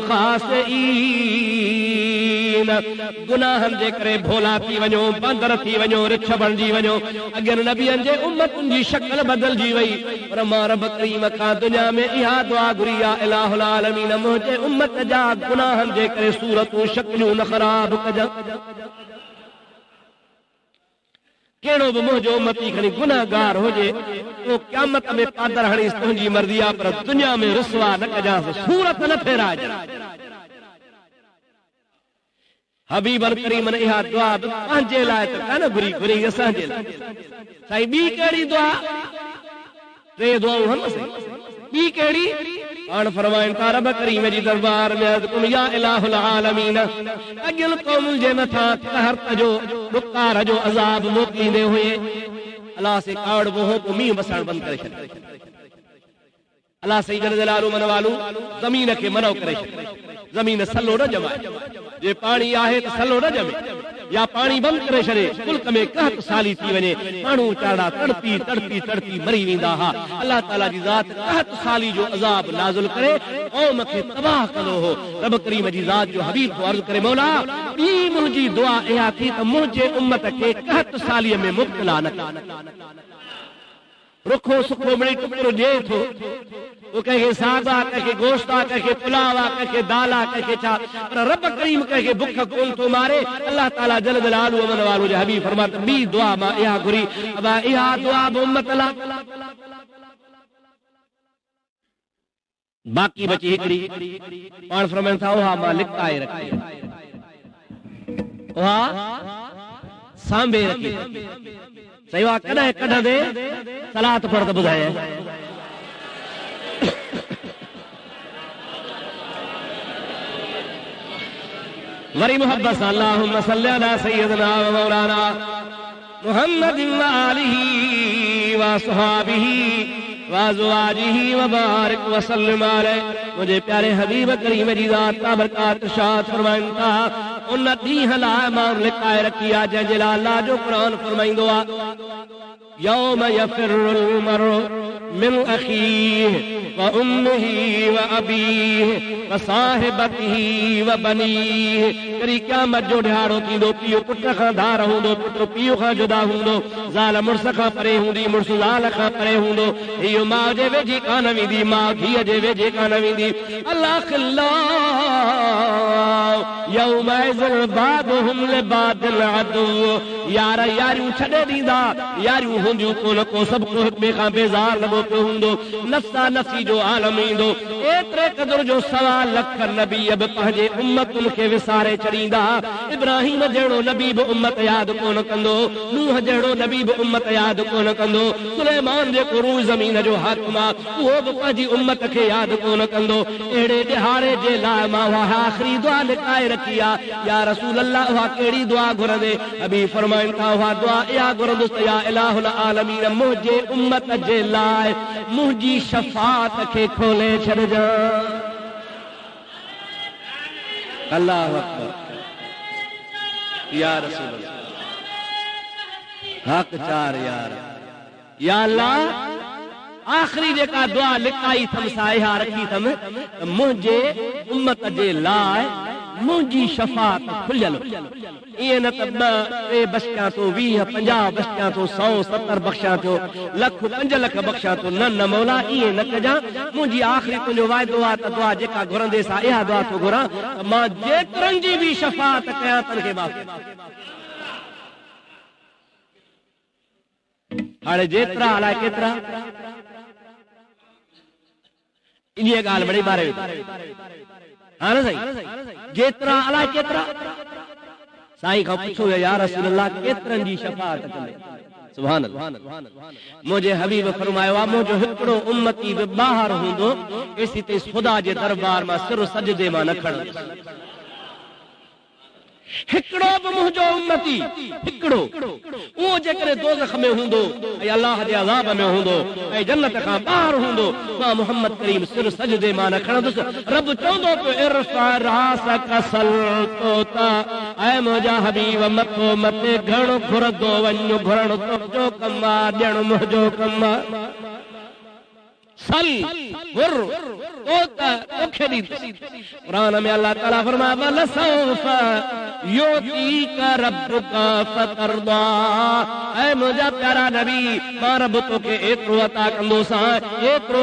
ख़ासिईन, गुनाहनि जे करे भोला थी वञो, बंदर थी वञो, रिछ बणिजी वञो। अॻियनि नबियनि जे उम्मतुनि जी शक्ल बदिलजी वई, पर मां रब करीम खां दुनिया में इहा दुआ घुरी आहे इलाहुल आलमीन मुंहिंजे उम्मत जा गुनाहनि जे करे सूरतूं शक्लियूं न ख़राब कजां। केड़ो भी मुझो उम्मती खणी गुनाहगार होजे तो क़यामत में पादर हणी तुंहिंजी मर्ज़ी आ पर दुनिया में रुसवा न कजांसि सूरत न फेराइजां हबीब अल करीम ने इहा दुआ पंहिंजे लाइ त कान घुरी घुरी असांजे लाइ साईं ॿी कहिड़ी दुआ टे दुआऊं हन ॿी कहिड़ी पाण फरमाइनि था रब करीम जी दरबार में अर्ज़ कुन या इलाहुल आलमीन अॻियुनि क़ौमुनि जे मथां कहरत जो ॾुकार जो अज़ाब मोकिलींदे हुए अलाह से कावड़ वो को मींहुं वसण बंदि करे छॾियो अलाह सही जल जलालु मन वालू ज़मीन खे मनो करे छॾियो ज़मीन सलो न जमाए जे पाणी आहे त सलो न जमे या पाणी बंदि करे छॾे मुल्क में कहत साली थी वञे माण्हू चाड़ा तड़पी तड़पी तड़पी मरी वेंदा हा अलाह ताला जी ज़ात कहत साली जो अज़ाब नाज़िल करे क़ौम खे तबाह कंदो हो रब करीम जी ज़ात जो हबीब को अर्ज़ करे मौला ॿी मुंहिंजी दुआ इहा थी त मुंहिंजे उम्मत खे कहत सालीअ में मुब्तला न कर रुखो सुखो मिड़ी टुकड़ो ॾिए थो वो कंहिंखे साग आहे कंहिंखे गोश्त आहे कंहिंखे पुलाव आहे कंहिंखे दाल आहे कंहिंखे छा पर रब करीम कंहिंखे बुख कोन थो मारे अलाह ताला जल जलालु अमन वालो जो हबीब फरमात ॿी दुआ मां इहा घुरी अबा इहा दुआ बि उम्मत लाइ बाक़ी बची हिकिड़ी पाण फरमाइनि था उहा मां लिकाए रखी उहा सांभे रखी सही आहे कॾहिं कढंदे सलात पर त ॿुधाए वरी मोहब्बत सां अल्लाहुम्मा सल्ली अला सय्यिदना व मौलाना मुहम्मदिन व आलिही व असहाबिही व अज़वाजिही व बारिक व सल्लिम अलैहि मुझे प्यारे हबीब करीम जी ज़ात बरकात इरशाद फरमाइनि था उन ॾींहं लाइ मां लिकाए रखी आहे जंहिंजे लाइ अल्लाह जो क़ुरान फरमाईंदो आहे यौम यफिरुल मरउ मिन अखीह व उम्मिही व अबीह व साहिबतिही व बनीह करी क़यामत जो ॾियारो थींदो पीउ पुट खां धार हूंदो पुट पीउ खां जुदा हूंदो ज़ाल मुड़ुस खां परे हूंदी मुड़ुस ज़ाल खां परे हूंदो इहो माउ जे वेझे कान वेंदी माउ धीअ जे वेझे कान वेंदी अल्लाह यौमइज़िन बादुहुम लिबादिल अदु यार यारियूं छॾे ॾींदा यारियूं हूंदियूं कोन को सभु को हिक ॿिए खां बेज़ार लॻो पियो हूंदो नफ़्सा नफ़्सी जो आलम ईंदो एतिरे क़दुर जो 1.25 लख नबी बि पंहिंजे उम्मतुनि खे विसारे छॾींदा इब्राहिम जहिड़ो नबी बि उम्मत यादि कोन कंदो नूह जहिड़ो नबी बि उम्मत यादि कोन कंदो सुलेमान जेको रूह ज़मीन जो हाकिम आहे उहो बि पंहिंजी उम्मत खे यादि कोन कंदो अहिड़े ॾिहाड़े जे लाइ मां उहा आख़िरी दुआ लिकाए रखी आहे या रसूल अल्लाह उहा कहिड़ी दुआ घुरंदे अबी फरमाइनि था उहा दुआ इहा घुरंदुसि या इलाहुल आलमीन मुंहिंजे उम्मत जे लाइ मुंहिंजी शफ़ाअत खे खोले छॾिजां अल्लाहु अकबर या रसूल अल्लाह हक़ चार यार या अल्लाह आखिरी जेका दुआ लिकाई थम साइहा रखी थम मुंहिंजे उम्मत जे लाइ मुंहिंजी शफ़ाअत खुलियल ईअं न त 2 बख्शियां थो 20 50 बख्शियां थो 100 70 बख्शियां थो लख 5 लख बख्शियां थो न मौला ईअं न कजां मुंहिंजी आख़िरी तुंहिंजो वाइदो आहे त दुआ जेका घुरंदे सां इहा दुआ थो घुरां मां जेतिरनि जी बि शफ़ाअत कयां तनखे माफ़ हाणे जेतिरा अलाए केतिरा इन ॻाल्हि बड़ी बारे हाँ ना साईं जेतिरा अलाए केतिरा साईं खां पुछो या रसूल अल्लाह केतिरनि जी शफ़ाअत कंदे सुभान अल्लाह मुझे हबीब फरमायो आहे मुंहिंजो हिकिड़ो उम्मती बि ॿाहिरि हूंदो एसी ते खुदा जे दरबार मां सिर सजदे मां न खणंदो हिकिड़ो बि मुंहिंजो उम्मती हिकिड़ो उहो जेकॾहिं दोज़ख में हूंदो ऐं अलाह जे अज़ाब में हूंदो ऐं जन्नत खां ॿाहिरि हूंदो मां मोहम्मद करीम सिर सजदे मां न खणंदुसि रब चवंदो पियो इरफ़ा रासक सल्तोता ऐं मुंहिंजा हबीब मथो मथे घणो घुरंदो वञो घुरणु तुंहिंजो कमु आहे ॾियणु मुंहिंजो कमु आहे सल गुर तोता तोखे ॾींदुसि क़ुरान में अल्लाह ताला फरमाया वल सौफ युतीका रब्बुका फतरदा ऐ मुंहिंजा प्यारा नबी मां रब तोखे एतिरो अता कंदोसां एतिरो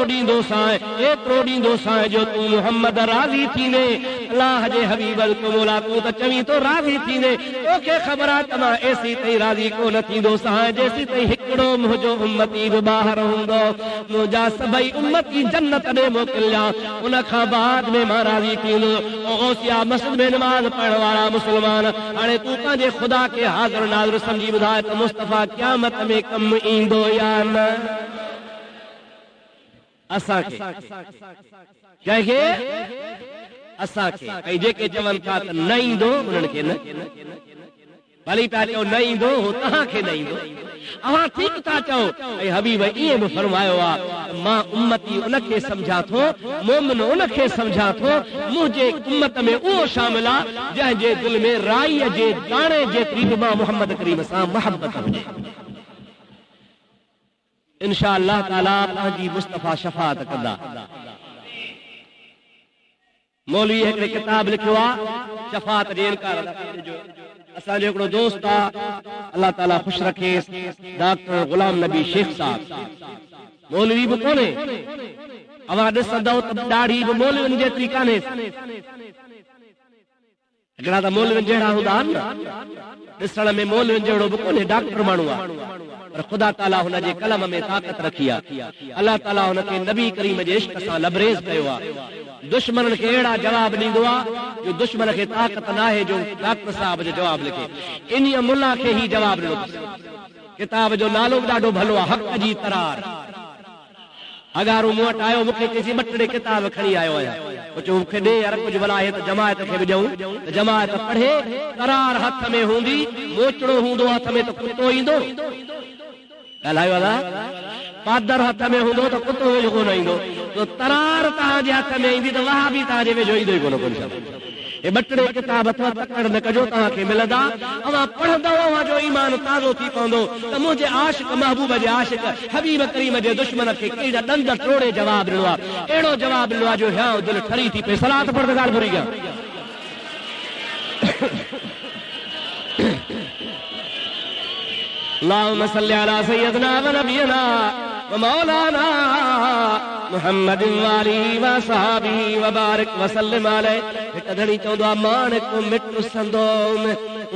ॾींदोसां जो तूं मुहम्मद राज़ी थींदे अल्लाह जे हबीब तो मौला तू तो चवी तो राज़ी थींदे तोखे ख़बर आहे त मां एसी ताईं राज़ी कोन थींदो सां जेसी ताईं हिकिड़ो मुंहिंजो उम्मती बि ॿाहिरि हूंदो मुंहिंजा सभई उम्मती जन्नत ॾे मोकिलिया उन खां बाद में मां राज़ी थींदो गौसिया मस्जिद में नमाज़ पढ़ण वारा मुस्लमान हाणे तूं पंहिंजे ख़ुदा खे हाज़िर नाज़िर सम्झी ॿुधाए त मुस्तफ़ा क़यामत में कमु ईंदो या न असांखे कंहिंखे असांखे ऐं जेके चवनि था त न ईंदो उन्हनि खे न भली पिया चओ न ईंदो हो तव्हांखे न ईंदो अवां ठीकु था चओ ऐं हबीब ईअं बि फरमायो आहे मां उम्मती उनखे सम्झां थो मोमिन उनखे सम्झां थो मुंहिंजे उम्मत में उहो शामिल आहे जंहिंजे दिलि में राईअ जे दाणे जेतिरी बि मां मोहम्मद करीम सां मोहबत हुजे इंशा अल्लाह ताला पंहिंजी मुस्तफ़ा शफ़ाअत कंदा मौलवी हिकिड़े किताब लिखियो आहे शफ़ाअत जे इनकार असांजो हिकिड़ो दोस्त आहे अल्लाह ताला ख़ुशि रखेसि डॉक्टर गुलाम नबी शेख साहब मौलवी बि कोन्हे अवां ॾिसंदव त ॾाढी बि मौलवियुनि जेतिरी कान्हे हिकिड़ा त मौलवियुनि जहिड़ा हूंदा आहिनि न ॾिसण में मौलवियुनि जहिड़ो बि कोन्हे डॉक्टर माण्हू आहे पर ख़ुदा ताला हुनजे कलम में ताक़त रखी आहे अल्लाह ताला हुनखे नबी करीम जे इश्क सां लबरेज़ कयो आहे दुश्मन खे अहिड़ा जवाब ॾींदो आहे जो दुश्मन खे ताक़त नाहे जो डॉक्टर साहब जो जवाब लिखे इन मुल्ला खे ई जवाब ॾिनो किताब जो नालो बि ॾाढो भलो आहे हक़ जी तरार अगारो मूं वटि आयो मूंखे चईसीं ॿ टे किताब खणी आयो आहियां चयो मूंखे ॾे यार कुझु भला आहे त जमायत खे बि ॾियूं त जमायत पढ़े तरार हथ में हूंदी मोचड़ो हूंदो हथ में त कुतो ईंदो ॻाल्हायो दादा पादर हथ में हूंदो त कुतो वेझो कोन ईंदो तो तरार तव्हांजे हथ में ईंदी त वाह बि तव्हांजे वेझो ईंदो ई कोन कोन हे ॿ टे किताब अथव तकड़ न कजो तव्हांखे मिलंदा अवां पढ़ंदव अवांजो ईमान ताज़ो थी पवंदो त मुंहिंजे आशिक़ महबूब जे आशिक़ हबीब करीम जे दुश्मन खे कहिड़ा ॾंद टोड़े जवाब ॾिनो आहे अहिड़ो जवाब ॾिनो आहे जो ह्यां दिलि ठरी थी पए सलात पढ़ ॻाल्हि भुरी कयां अल्लाहुम्मा सल्ली अला सय्यदना व नबियना व मौलाना मुहम्मद वाली व सहाबी व बारिक व सल्लिम अलैहि हिकु धणी चवंदो आहे माणिक मिट संदोम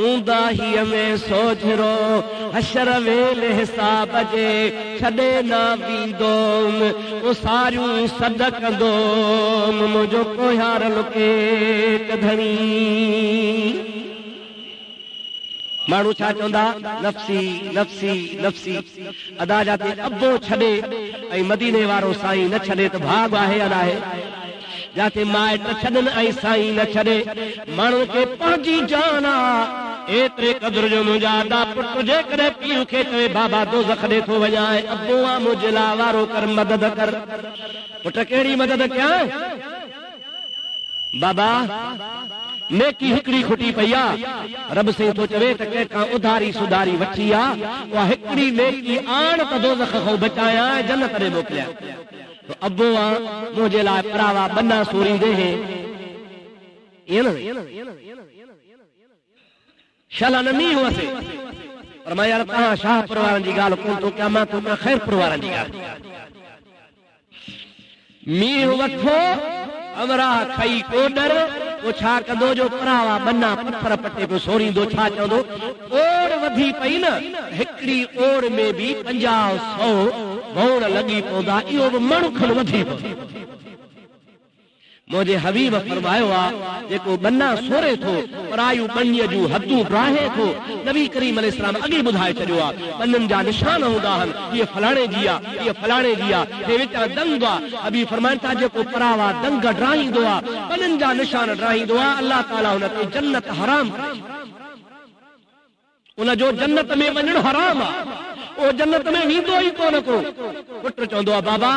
ऊंदा ही में सोझरो हशर वेले हिसाब जे छॾे न बींदोम ओ सारियूं सद कंदोम मुंहिंजो कोहार लुके धणी माण्हू छा चवंदा नफ़्सी नफ़्सी नफ़्सी अदा जाते अबो छॾे ऐं मदीने वारो साईं न छॾे त भाग आहे या नाहे जाते माइट छॾनि ऐं साईं न छॾे माण्हू खे पंहिंजी जान आहे एतिरे क़दुर जो मुंहिंजा अदा पुट जेकॾहिं पीउ खे चवे बाबा दोज़ख ॾे थो वञा अबो आहे मुंहिंजे लाइ वारो कर मदद कर पुट कहिड़ी मदद कयां बाबा नेकी हिकिड़ी खुटी पई आहे रब से थो चवे त कंहिंखां उधारी सुधारी वठी आहे उहा हिकिड़ी नेकी आण त दोज़ख खां बचायां ऐं जन्नत ॾे मोकिलियां तो अबो आहे मुंहिंजे लाइ परावा बन्ना सूरींदे ईअं न शला न नी हुअसि पर मां यार तव्हां शाहपुर वारनि जी ॻाल्हि कोन थो कयां मां तो ख़ैरपुर वारनि जी ॻाल्हि मींहुं वठो अमराह खई कोडर वो छा कंदो जो परावा बन्ना पत्थर पटे पियो सोरींदो छा चवंदो ओड़ वधी पई न हिकिड़ी ओड़ में बि 50-100 भौण लॻी पवंदा इहो बि मणुखनि वधी पवंदो मुंहिंजे हबीब फरमायो आहे जेको बन्ना सोरे थो परायूं बन्नीअ जूं हदूं ब्राहे थो नबी करीम अलैहिस्सलाम अॻे ॿुधाए छॾियो आहे बन्ननि जा निशान हूंदा आहिनि हीअ फलाणे जी आहे हीअ फलाणे जी आहे हे विचां दंग आहे हबीब फरमाइनि था जेको परावा दंग ड्राहींदो आहे बन्ननि जा निशान ड्राहींदो आहे अल्लाह ताला हुनखे जन्नत हराम उनजो जन्नत में वञणु हराम आहे ओ जन्नत में वेंदो ई कोन को पुट चवंदो आहे बाबा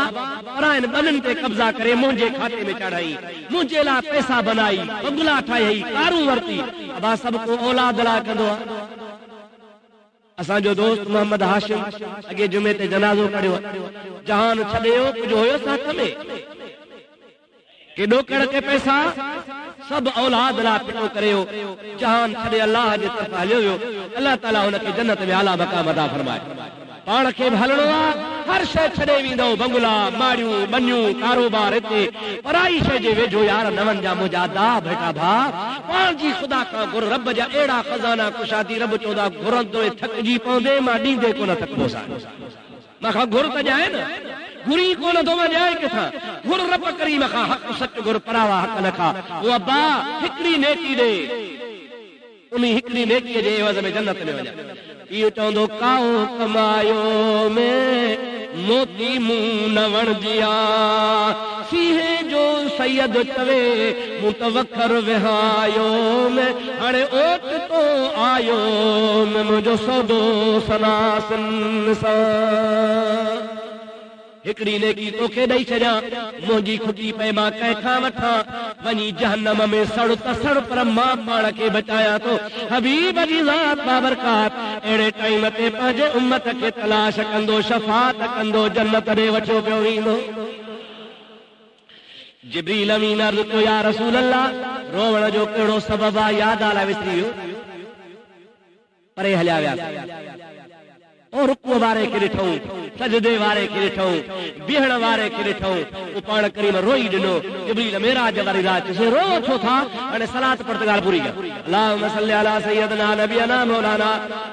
परायनि बन्ननि ते कब्ज़ा करे मुंहिंजे खाते में चढ़ाई मुंहिंजे लाइ पैसा बनाई बंगला ठाही कारूं वरिती अबा सभु को औलाद लाइ कंदो आहे असांजो दोस्त मोहम्मद हाशिम अॻे जुमे ते जनाज़ो कढियो जहान छॾियो कुझु हुयो साथ में केॾो कड़ के पैसा सब औलाद ला पिटो करियो जहान छॾे अल्लाह जे तरफ़ हलियो वियो अल्लाह ताला हुनखे जन्नत में आला मक़ाम अता फरमाए पाण खे बि हलणो आहे, हर शइ छॾे वेंदो, बंगला माड़ियूं बनियूं कारोबार हिते, पराई शइ जे वेझो यार न वञ जा मुंहिंजा दा बेटा भाउ, पाण जी ख़ुदा खां घुर, रब जा अहिड़ा खज़ाना कुशादी, रब चवंदा घुरंदो थकिजी पवंदे, मां ॾींदे कोन थकबो सां, मूंखां घुर त ॼाए न, घुरी कोन थो मां ॼाए किथां, घुर रब करीम खां, हक़ सच घुर, परावा हक़ न खा। ओ अब्बा हिकिड़ी नेकी ॾे, उन हिकिड़ी नेकीअ जे एवज़ में जन्नत में वञा। इहो चवंदो काओ कमायो में मोती मुंहुं न वणजिया, सीहे जो सैयद चवे मूं त वखर विहायो में, हाणे ओट तो आयो में मुंहिंजो सौदो सनासिन सां। हिकिड़ी नेकी तोखे ॾेई छॾियां, मुंहिंजी खुटी पए मां कंहिंखां वठां, वञी जहन्नम में सड़ त सड़, पर मां पाण खे बचायां थो। हबीब जी ज़ात बाबरकात अहिड़े टाइम ते पंहिंजे उम्मत खे तलाश कंदो, शफ़ाअत कंदो, जन्नत ॾे वठियो पियो वेंदो। जिब्रील अमीन अर्ज़ कयो या रसूल अल्लाह, रोवण जो कहिड़ो सबबु आहे, यादि आला विसरी वियो, परे हलिया विया। और रुकू वारे खे ॾिठऊं, सजदे वारे खे ॾिठऊं, बीहण वारे खे ॾिठऊं, वो पाण करीम रोई ॾिनो। जिब्रील मेराज वारी रात से रो छो था, हाणे सलात पढ़ त ॻाल्हि पूरी कर। अल्लाहुम्मा सल्ली अला सय्यदना नबियना मौलाना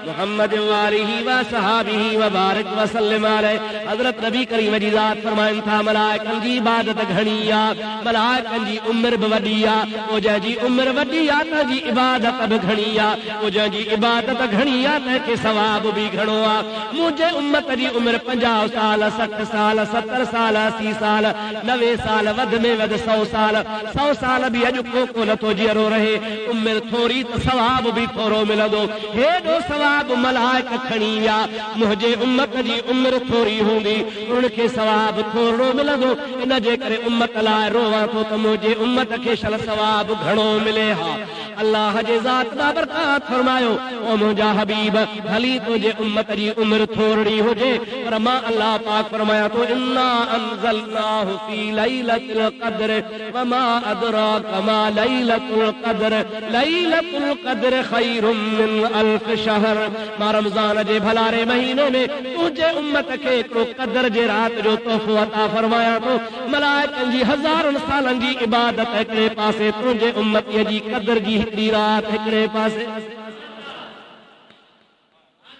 मुहम्मद व आलिहि व सहाबिहि व बारिक व सल्लिम अलैहि। हज़रत नबी करीम जी ज़ात फरमाइनि था, मलाइकनि जी इबादत घणी आहे, मलाइकनि जी उम्र बि वॾी आहे, ओ जंहिंजी उम्र वॾी आहे तंहिंजी इबादत बि घणी आहे, ओ जंहिंजी इबादत घणी आहे तंहिंखे सवाब बि घणो आहे। मुझे उम्मत जी उम्र 50 साल, 60 साल, 70 साल, 80 साल, 90 साल, वध में वध 100 साल, 100 साल भी अॼु को नथो जीअरो रहे। उम्र थोरी त सवाब भी थोरो मिलंदो, हेॾो सवाब मलाइक खणी विया। मुंहिंजे उम्मत जी उम्र थोरी हूंदी, उनखे सवाब थोरो मिलंदो, इन जे करे उम्मत लाइ रोवां थो त मुंहिंजे उम्मत खे शल सवाब घणो मिले हा। अल्लाह जे ज़ात बाबरकात फरमायो, ओ मुंहिंजा हबीब भली तुंहिंजे उम्मत जी उम्र थोरी हुजे, पर मां अल्लाह पाक फरमाया तो इन्ना अंज़लनाहु फी लैलतिल क़द्र व मा अदराक मा लैलतुल क़द्र, लैलतुल क़द्र खैरुम मिन अल्फ शहर। मां रमज़ान जे भलारे महीने में तुंहिंजे उम्मत खे हिकिड़ो क़द्र जे रात जो तोहफ़ो अता फरमाया तो। मलाइकनि जी हज़ारनि सालनि जी इबादत हिकिड़े पासे, तुंहिंजे उम्मतीअ जी क़द्र जी हिकिड़ी रात हिकिड़े पासे।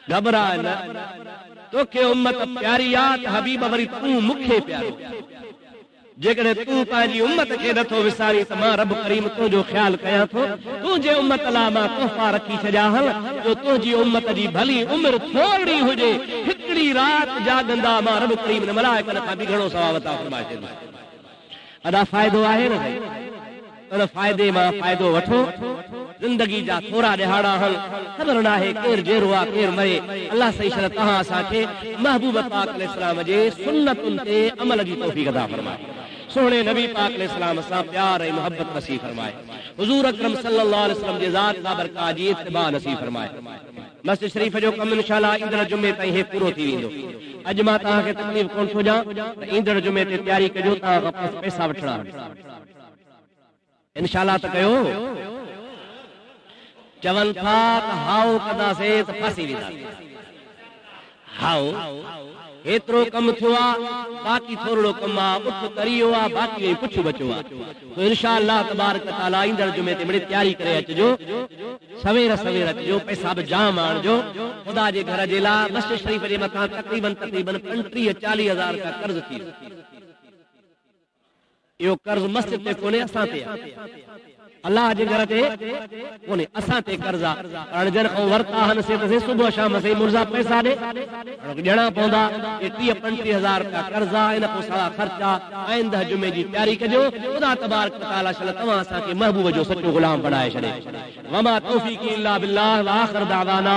घबरा न, तोखे उम्मत प्यारी आहे त हबीब वरी तूं मूंखे प्यारो। जेकॾहिं तूं पंहिंजी उम्मत खे नथो विसारी त मां रब करीम तुंहिंजो ख्यालु कयां थो। तुंहिंजे उम्मत लाइ मां तोहफ़ा रखी छॾिया हल, जो तुंहिंजी उम्मत जी भली उम्र थोरी हुजे, हिकिड़ी राति जाॻंदा मां रब करीम ने मलाइकनि खां बि घणो सवाब अता फरमाए छॾींदो। अदा फ़ाइदो आहे न भाई, उन फ़ाइदे मां फ़ाइदो वठो। ज़िंदगी जा थोरा ॾिहाड़ा हल, ख़बर न आहे केरु जेरो आहे केरु मरे। अल्लाह सही शर तव्हां असांखे महबूब पाक अलैहिस्सलाम जे सुन्नतुनि ते अमल जी तौफ़ीक़ अता फरमाए। सोहणे नबी पाक अलैहिस्सलाम सां प्यार ऐं मोहब्बत नसीब फरमाए। हुज़ूर अकरम सल्लल्लाहु अलैहि वसल्लम जे ज़ात बाबरकात जी इत्तिबा नसीब फरमाए। मस्जिद शरीफ जो कमु इंशाअल्लाह ईंदड़ जुमे ताईं हे पूरो थी वेंदो। अॼु मां तव्हांखे तकलीफ़ कोन थो ॾियां त ईंदड़ जुमे ते तयारी कजो, तव्हां खां पैसा वठणा इंशाअल्लाह त कयो। चवनि था त हाओ कंदासीं त फासी वेंदासीं। हाओ एतिरो कमु थियो आहे, बाक़ी थोरो कमु आहे, उठ करियो आहे, बाक़ी पुछ बचो आहे। तो इंशाअल्लाह तबारक तआला ईंदड़ जुमे ते मिड़ई तयारी करे अचिजो, सवेर सवेर अचिजो, पैसा बि जाम आणिजो। ख़ुदा जे घर जे लाइ मस्जिद शरीफ जे मथां तक़रीबन 35-40 हज़ार का कर्ज़ थी वियो। इहो कर्ज़ मस्जिद ते कोन्हे, असां ते आहे। अल्लाह जे घर ते कोन्हे, असां ते कर्ज़ आहे। हाणे जन खां वरिता आहिनि से त सुबुह शाम से मुर्ज़ा पैसा ॾे ॾियणा पवंदा। 30-35 हज़ार का कर्ज़ आहे, इन पोइ सारा ख़र्चा। आईंदह जुमे जी तयारी कजो। ख़ुदा तबारक तआला शल तव्हां असांखे महबूब जो सचो ग़ुलाम बणाए छॾे। वमा तौफ़ीक़ी इल्ला बिल्लाह व आख़िर दावाना।